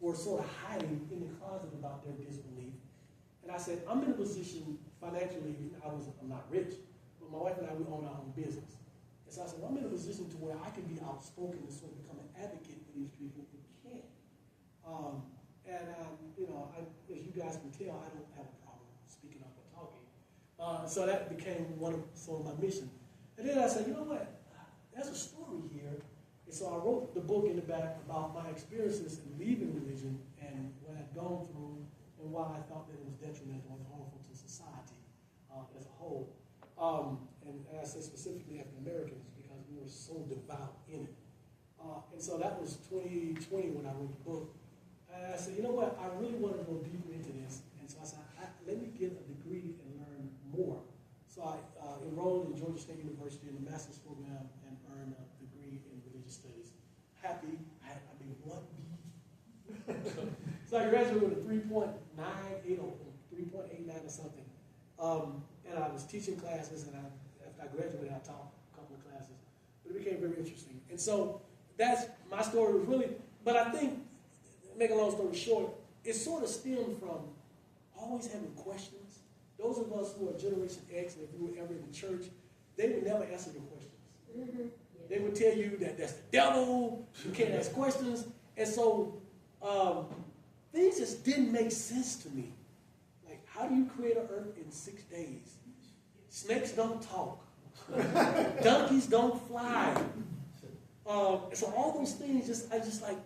were sort of hiding in the closet about their disbelief. And I said, I'm in a position financially, I'm not rich, but my wife and I, we own our own business. And so I said, well, I'm in a position to where I can be outspoken and sort of become an advocate for these people who can't. As you guys can tell, I don't have a problem speaking up or talking. So that became one of my mission. And then I said, you know what? There's a story here. And so I wrote the book in the back about my experiences in leaving religion and what I'd gone through and why I thought that it was detrimental and harmful to society as a whole. And I said specifically African Americans because we were so devout in it. And so that was 2020 when I wrote the book. And I said, you know what, I really want to go deeper into this. And so I said, let me get a degree and learn more. So I enrolled in Georgia State University in the master's program and earned a degree in religious studies. Happy, I mean, 1B. So I graduated with a 3.98 or 3.89 or something. And I was teaching classes, and after I graduated, I taught a couple of classes. But it became very interesting. And so that's my story was really, but I think, make a long story short, it sort of stemmed from always having questions. Those of us who are Generation X, and if you were ever in the church, they would never answer your questions. They would tell you that that's the devil, you can't ask questions. And so things just didn't make sense to me. Like, how do you create an earth in 6 days? Snakes don't talk. Donkeys don't fly. So all those things, I just like,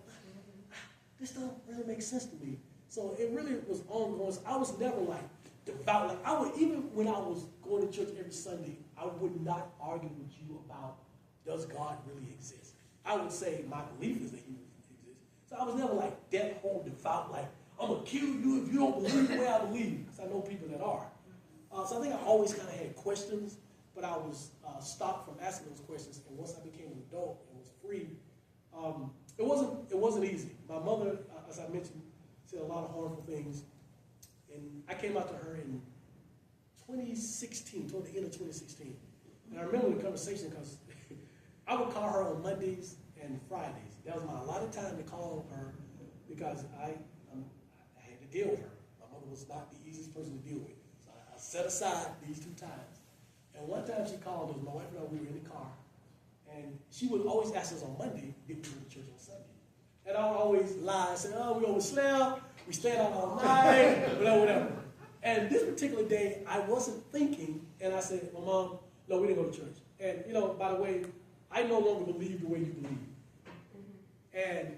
this don't really make sense to me. So it really was ongoing. So I was never like devout. Like I would, even when I was going to church every Sunday, I would not argue with you about, does God really exist? I would say my belief is that he exists. So I was never like that whole devout, like, I'm going to kill you if you don't believe the way I believe, because I know people that are. So I think I always kind of had questions, but I was stopped from asking those questions. And once I became an adult and was free, it wasn't easy. My mother, as I mentioned, said a lot of harmful things. And I came out to her in 2016, toward the end of 2016. And I remember the conversation because I would call her on Mondays and Fridays. That was my allotted time to call her because I had to deal with her. My mother was not the easiest person to deal with. So I set aside these 2 times. And one time she called us, my wife and I, we were in the car. And she would always ask us on Monday, did we go to church on Sunday? And I would always lie and say, oh, we overslept, we stayed out all night, whatever. And this particular day, I wasn't thinking, and I said, well, Mom, no, we didn't go to church. And, by the way, I no longer believe the way you believe. And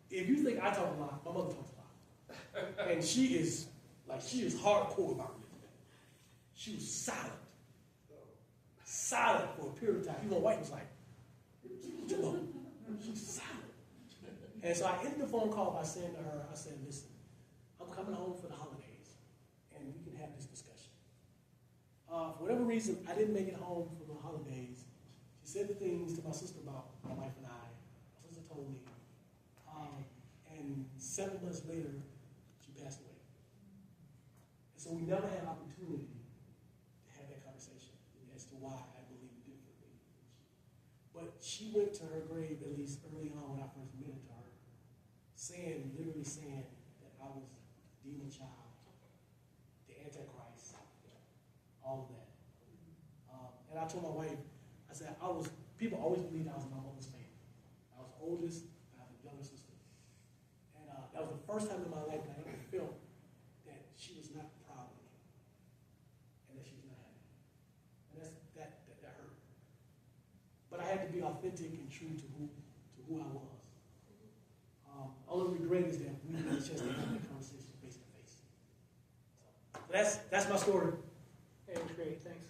if you think I talk a lot, my mother talks a lot. And she is hardcore about religion. She was silent for a period of time. Even my wife was like, she's silent. And so I ended the phone call by saying to her, I said, listen, I'm coming home for the holidays, and we can have this discussion. For whatever reason, I didn't make it home for the holidays. She said the things to my sister about my wife and I. My sister told me. And 7 months later, she passed away. And so we never had an opportunity to have that conversation as to why I believe differently. But she went to her grave, at least early on when I first met her, literally saying that I was the demon child, the Antichrist, all of that. And I told my wife, I said, people always believed I was my mother's family. I was the oldest, I have a younger sister. And that was the first time in my life that I ever felt that she was not proud of me. And that she was not happy. And that hurt. But I had to be authentic and true to who I was. Only regret is that we didn't get a chance to have that conversation face to face. So that's my story. Hey, it was great, thanks.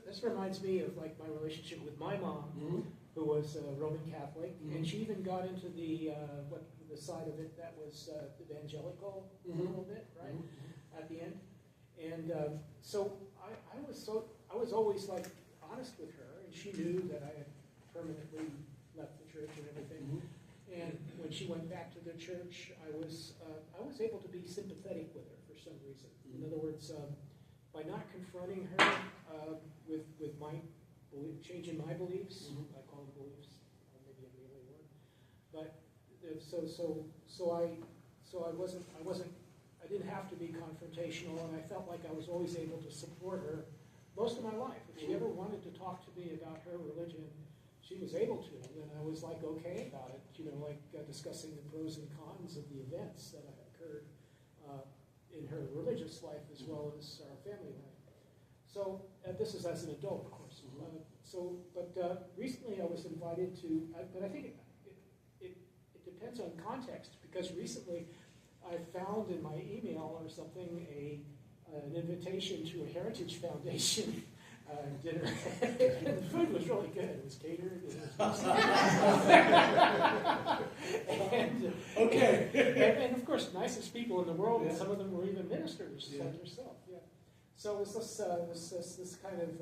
This reminds me of like my relationship with my mom, who was Roman Catholic, and she even got into the side of it that was evangelical a little bit, right, at the end. And so I was always like honest with her, and she knew that I had permanently left the church and everything. And when she went back to the church, I was able to be sympathetic with her for some reason. In other words, by not confronting her with my change in my beliefs, I call them beliefs, maybe I'm the only one. But I didn't have to be confrontational, and I felt like I was always able to support her most of my life. If she ever wanted to talk to me about her religion, she was able to, and I was like okay about it, discussing the pros and cons of the events that had occurred in her religious life as well as our family life. So this is as an adult, of course. But recently I was invited to, but I think it depends on context, because recently I found in my email or something an invitation to a Heritage Foundation dinner. And the food was really good. It was catered. And of course, nicest people in the world, and some of them were even ministers, like yourself. Yeah. So it was this kind of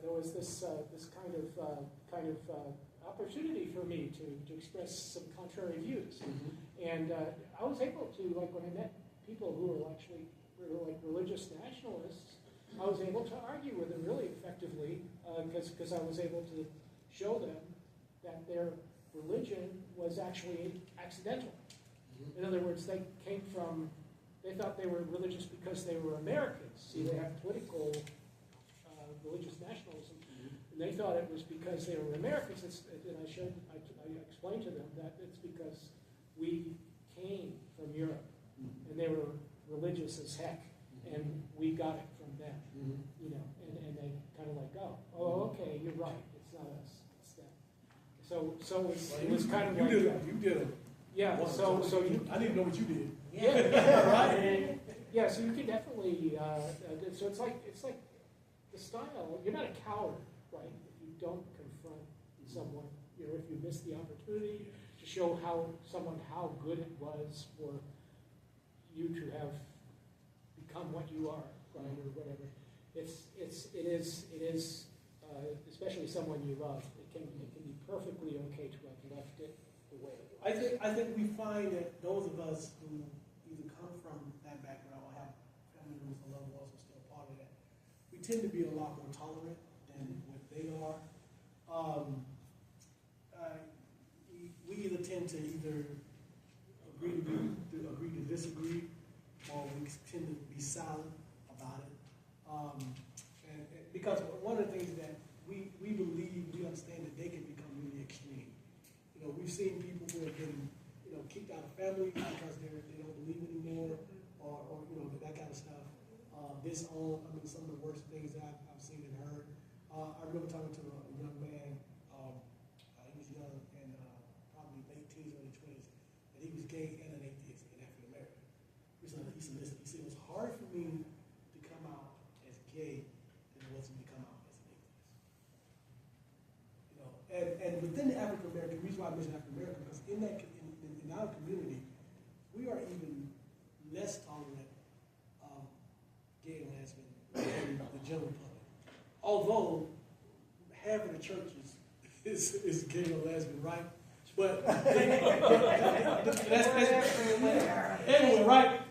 there was this kind of opportunity for me to express some contrary views, and I was able to, like, when I met people who were like religious nationalists, I was able to argue with them really effectively, because I was able to show them that their religion was actually accidental. In other words, they thought they were religious because they were Americans. See, they have political, religious nationalism. And they thought it was because they were Americans. And I explained to them that it's because we came from Europe, and they were religious as heck, and we got it from them. You know, and they kind of like, oh, okay, you're right. It's not us, it's them. So it was kind of like you did it. Yeah. So you. I didn't know what you did. Yeah. Right. Yeah. So you can definitely. So it's like the style. You're not a coward, right? If you don't confront someone, you know, if you miss the opportunity to show how good it was for you to have become what you are, right, or whatever. It is, especially someone you love. It can be perfectly okay to have left it the way it was. I think we find that those of us who either come from that background or have family members or loved ones who are still part of that, we tend to be a lot more tolerant than what they are. We either tend to agree to disagree, or we tend to be silent about it. And because one of the things that we believe, we understand that they can become really extreme. You know, we've seen people who have been, you know, kicked out of families because they don't believe anymore, or you know, that kind of stuff. Some of the worst things that I've seen and heard. I remember talking to a young man. He was young and probably late teens, early 20s, and he was gay and an atheist and African American. He said, listen, he said, it was hard for me to come out as gay than it was for me to come out as an atheist. You know, and within the African American, the reason why I mention African American, because in our community, we are even less tolerant of gay and lesbian than the general public. Although half of the church is gay or lesbian, right? But that's everywhere, right?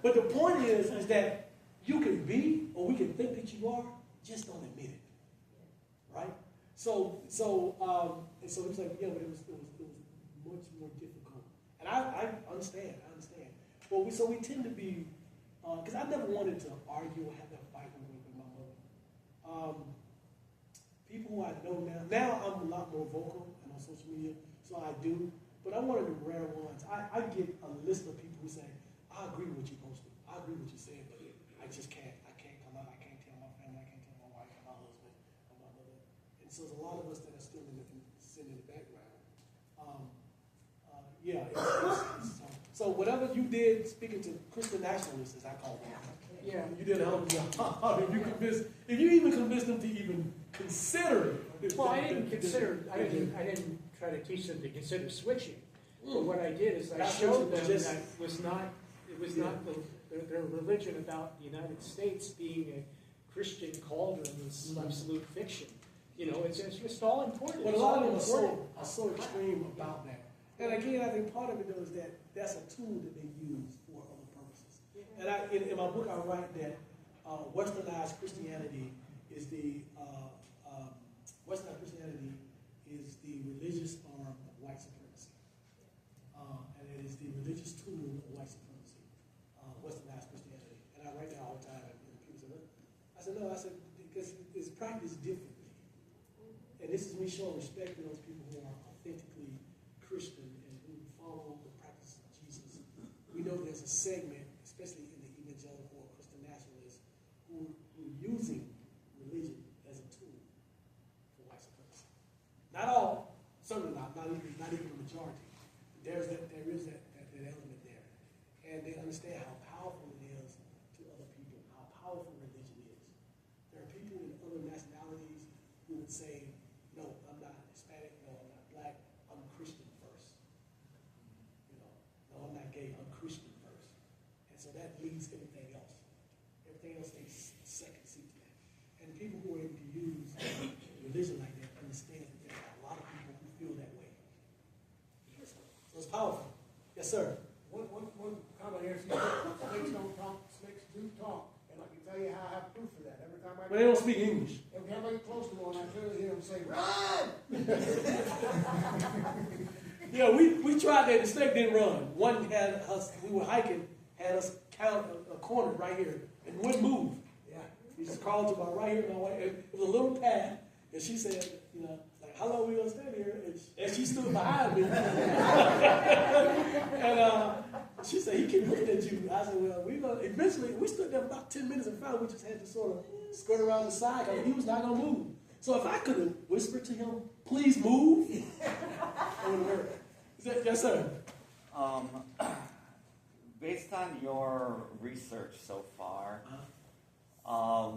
But the point is that you can be, or we can think that you are, just don't admit it, right? So he was like, yeah, but it was much more difficult, and I understand. Well, so we tend to be, because I never wanted to argue or have that fight with my mother. People who I know now I'm a lot more vocal and on social media, so I do. But I'm one of the rare ones. I get a list of people who say, I agree with what you posted. I agree with what you said, but I just can't. I can't come out. I can't tell my family. I can't tell my wife, my husband, or my mother. And so there's a lot of us that are still sitting in the background. So whatever you did, speaking to Christian nationalists, as I call them, you did a hell of a job. If you even convinced them to even consider it. Well, I didn't try to teach them to consider switching. But what I did is I showed them that it was not their religion about the United States being a Christian cauldron is absolute fiction. You know, it's just all important. But a lot of them are so extreme about that. And again, I think part of it though is that that's a tool that they use for other purposes. And in my book, I write that Westernized Christianity is the religious arm of white supremacy, and it is the religious tool of white supremacy. Westernized Christianity, and I write that all the time. And people say, I said no. I said because it's practiced differently, and this is me showing respect to those people who are authentically Christian and who follow the practice of Jesus. We know there's a segment, especially in the evangelical or Christian nationalists, who are using religion as a tool for white supremacy. Not all, certainly not even the majority. There is that element there, and they understand how powerful it is to other people, how powerful religion is. There are people in other nationalities who would say, no, I'm not Hispanic, no, I'm not black, I'm Christian first. You know, no, I'm not gay, I'm Christian first. And so that leads everything else. Everything else takes second seat to that. And people who are able to use religion like that understand that there are a lot of people who feel that way. So it's powerful. Yes, sir. One comment here, snakes don't talk, snakes do talk. And I can tell you how I have proof of that. But they don't speak English. Every time I get close to one, I clearly hear them say, "Run!" Yeah, we tried that. The snake didn't run. One had us, we were hiking, had us count a corner right here and wouldn't move. Yeah. We just crawled to about right here. It was a little path, and she said, you know, like, how long we gonna stand here? And she stood behind me. And she said, he keep looking at you. I said, well, eventually, we stood there about 10 minutes and finally we just had to sort of skirt around the side because he was not gonna move. So if I could have whispered to him, please move, it would have worked. Yes, sir. Based on your research so far,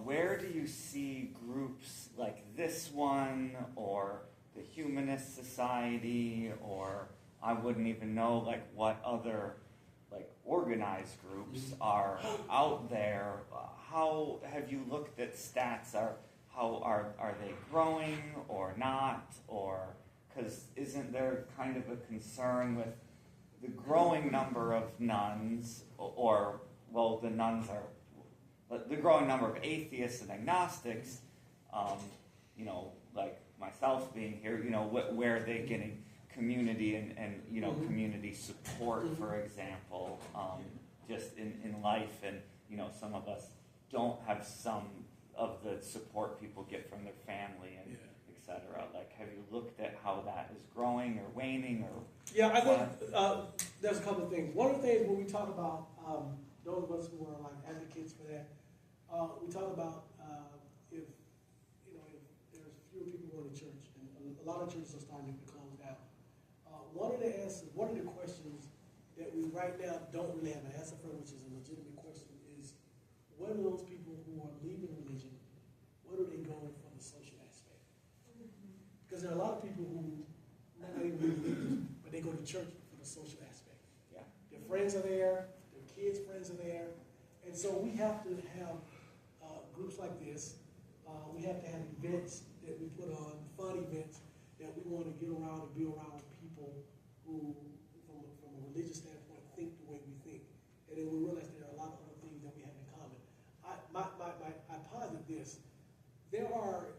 where do you see groups like this one, or the Humanist Society, or I wouldn't even know like what other like organized groups are out there? How have you looked at stats? Are they growing or not? Or because isn't there kind of a concern with the growing number of nuns, or well, the nuns are, but the growing number of atheists and agnostics, you know, like myself being here, you know, where are they getting community and you know, community support, for example, just in life, and you know, some of us don't have some of the support people get from their family and etc. Like, have you looked at how that is growing or waning or? Yeah, I think there's a couple of things. One of the things when we talk about those of us who are like advocates for that, we talk about if you know, if there's fewer people going to church, and a lot of churches are starting to be closed down. One of the questions that we right now don't really have an answer for, which is a legitimate question, is what are those people who are leaving religion? What are they going for the social aspect? Because there are a lot of people who not even religious, but they go to church for the social aspect. Yeah. Their friends are there, their kids' friends are there, and so we have to have groups like this. We have to have events that we put on, fun events that we want to get around and be around people who, from a religious standpoint, think the way we think, and then we realize there are a lot of other things that we have in common. I posit this: there are,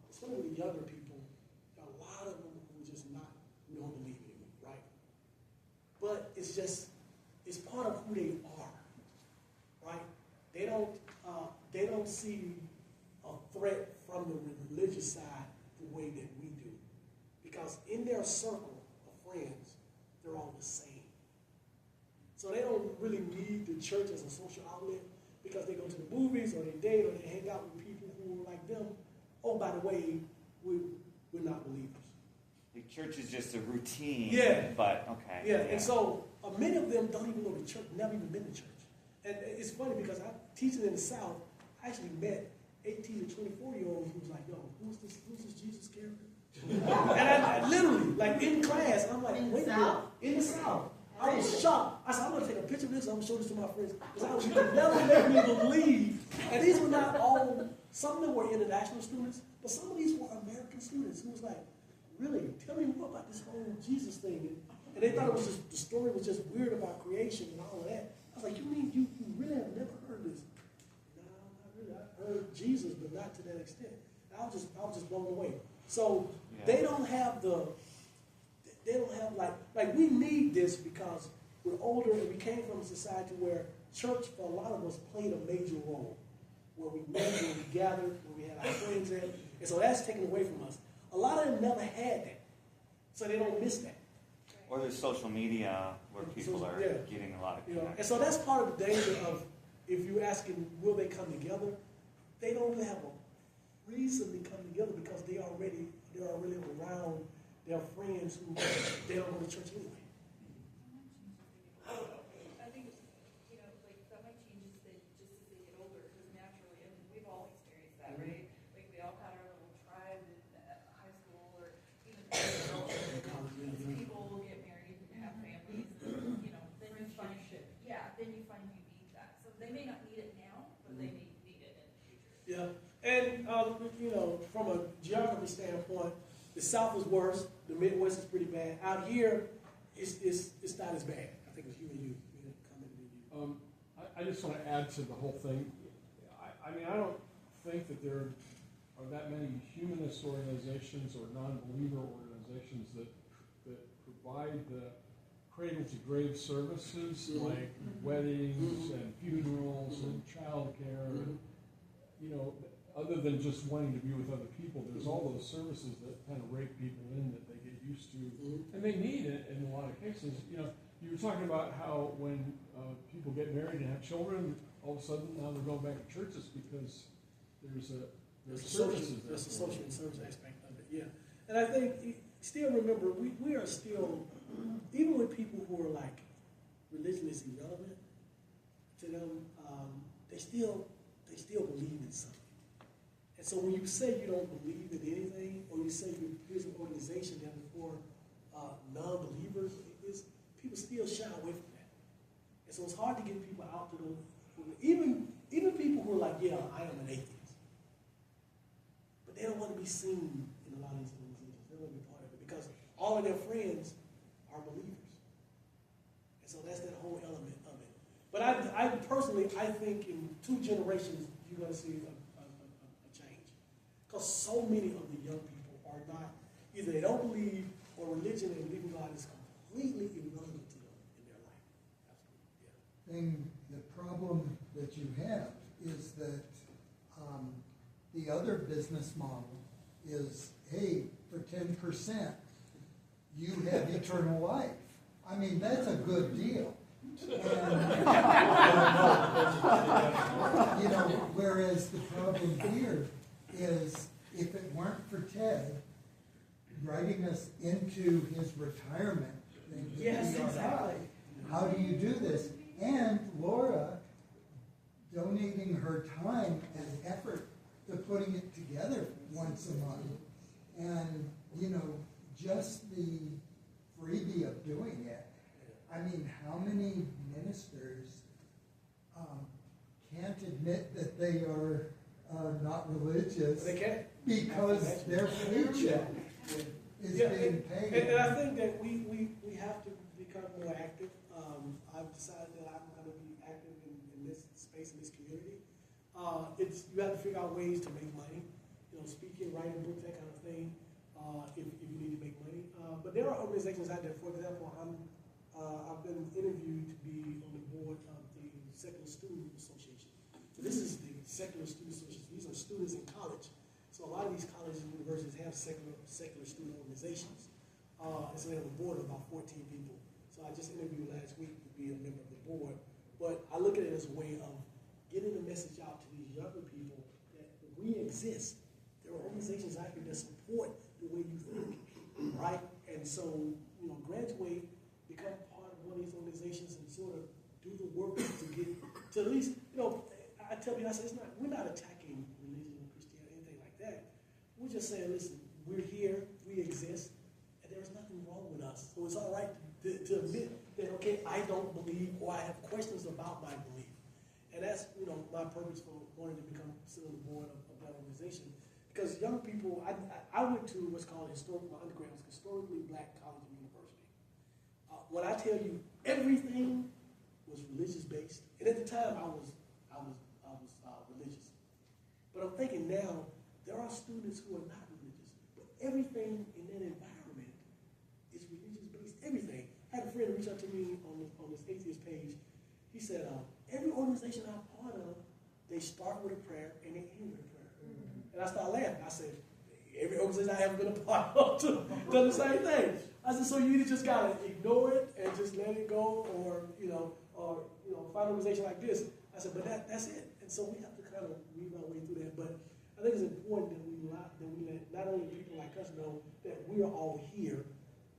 especially the younger people, a lot of them who just we don't believe anymore, right? But it's part of who they are, right? They don't see a threat from the religious side the way that we do, because in their circle of friends, they're all the same. So they don't really need the church as a social outlet, because they go to the movies or they date or they hang out with people who are like them. Oh, by the way, we're not believers. The church is just a routine. Yeah. But okay. Yeah, and so many of them don't even go to church, never even been to church. And it's funny because I'm teaching in the South. I actually met 18 to 24-year-olds who was like, yo, who's this Jesus character? And I literally, like in class, I'm like, wait a minute, in the South. I was shocked. I said, I'm going to take a picture of this. I'm going to show this to my friends. Because you could never make me believe. And these were not all, some of them were international students, but some of these were American students who was like, really, tell me more about this whole Jesus thing. And they thought it was just, the story was just weird about creation and all of that. I was like, you mean you really have never heard this? No, not really. I heard Jesus, but not to that extent. And I was just blown away. So they don't have like we need this because we're older and we came from a society where church for a lot of us played a major role. Where we met, where we gathered, where we had our friends at. And so that's taken away from us. A lot of them never had that. So they don't miss that. Or there's social media where people are getting a lot of connection. And so that's part of the danger of, if you're asking, will they come together? They don't really have a reason to come together because they're already around their friends who they don't go to church anyway. I think, you know, like that might change just as they get older, because naturally, and we've all experienced that, right? Like we all had our little tribe in high school, or even people will get married and have families, and, you know, then you find you need that. So they may not need it now, but they may need it in the future. Yeah, and you know, from a geography standpoint, the South is worse. The Midwest is pretty bad. Out here, it's not as bad. I think it's you and you. I just want to add to the whole thing. I mean, I don't think that there are that many humanist organizations or non-believer organizations that provide the cradle-to-grave services like weddings and funerals and childcare. And, you know, other than just wanting to be with other people, there's all those services that kind of rake people in that they get used to, and they need it in a lot of cases. You know, you were talking about how when people get married and have children, all of a sudden now they're going back to churches because there's services there. There's a social and service aspect of it, yeah. And I think, still remember, we are still, even with people who are like, religion is irrelevant to them, they still believe in something. And so when you say you don't believe in anything, or you say here's an organization that is for non-believers, people still shy away from that. And so it's hard to get people out to those, even people who are like, yeah, I am an atheist. But they don't want to be seen in a lot of these organizations. They don't want to be part of it because all of their friends are believers. And so that's that whole element of it. But I personally, I think in 2 generations, you're going to see a change. Because so many of the young people are not, either they don't believe or religion and believing God is completely irrelevant to them in their life. Absolutely, yeah. The problem that you have is that the other business model is, hey, for 10%, you have eternal life. I mean, that's a good deal. And, you know, whereas the problem here is if it weren't for Ted writing us into his retirement, yes, exactly. How do you do this? And Laura donating her time and effort to putting it together once a month. And, you know, just the freebie of doing it. I mean, how many ministers can't admit that they are not religious because their paycheck is being paid? And I think that we have to become more active. I've decided that I'm going to be active in this space, in this community. You have to figure out ways to make money. You know, speaking, writing books, that kind of thing. If you need to make money, but there are organizations out there. For example, I've been interviewed to be on the board of the Secular Student Association. So this is the Secular Student Association. These are students in college. So a lot of these colleges and universities have secular student organizations. And so they have a board of about 14 people. So I just interviewed last week to be a member of the board. But I look at it as a way of getting the message out to these younger people that we exist. There are organizations out here that support the way you think, right? And so, you know, graduate, become part of one of these organizations and sort of do the work to get to at least, you know, I tell you, I say, we're not attacking religion or Christianity, anything like that. We're just saying, listen, we're here, we exist, and there's nothing wrong with us. So it's all right to admit that, okay, I don't believe or I have questions about my belief. And that's, you know, my purpose for wanting to sit on the board of that organization. Because young people, I went to what's called my undergrad was historically black college and university. When I tell you everything was religious based, and at the time I was religious. But I'm thinking now there are students who are not religious, but everything in that environment is religious based. Everything. I had a friend reach out to me on this atheist page. He said, every organization I'm part of, they start with a prayer and they end with a prayer. And I started laughing. I said, every organization I have been a part of does the same thing. I said, so you either just gotta ignore it and just let it go, or find an organization like this. I said, but that's it. And so we have to kind of weave our way through that. But I think it's important that we let not only people like us know that we are all here,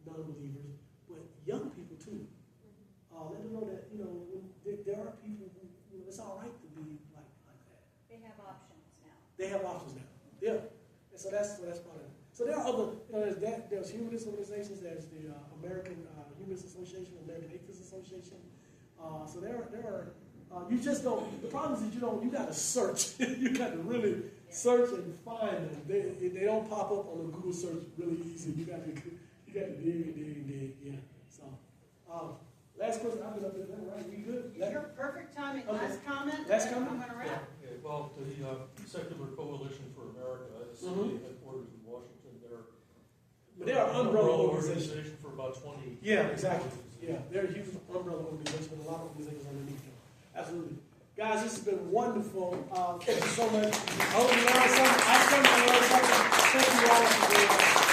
non-believers, but young people too. Let them know that, you know, there are people who, you know, it's all right to be like that. They have options now. They have options now. Yeah. And so that's part of it. So there are other, you know, there's humanist organizations, there's the American Humanist Association, American Atheist Association. So there are, you just don't, the problem is that you got to search. You got to really search and find them. They don't pop up on the Google search really easy. You got to dig, yeah. So, last question, I've been up there, right? We good? You're perfect timing. Okay. Last comment. Last comment? I'm going to wrap. Okay, well, about the Secular Coalition for America. It's Mhm. headquarters in Washington. But they're an umbrella organization for about 20. Yeah, exactly. Yeah, they're a huge umbrella organization with a lot of organizations underneath them. Absolutely. Guys, this has been wonderful. Thank you so much. I hope you learned something. I certainly learned something. Thank you all for being here.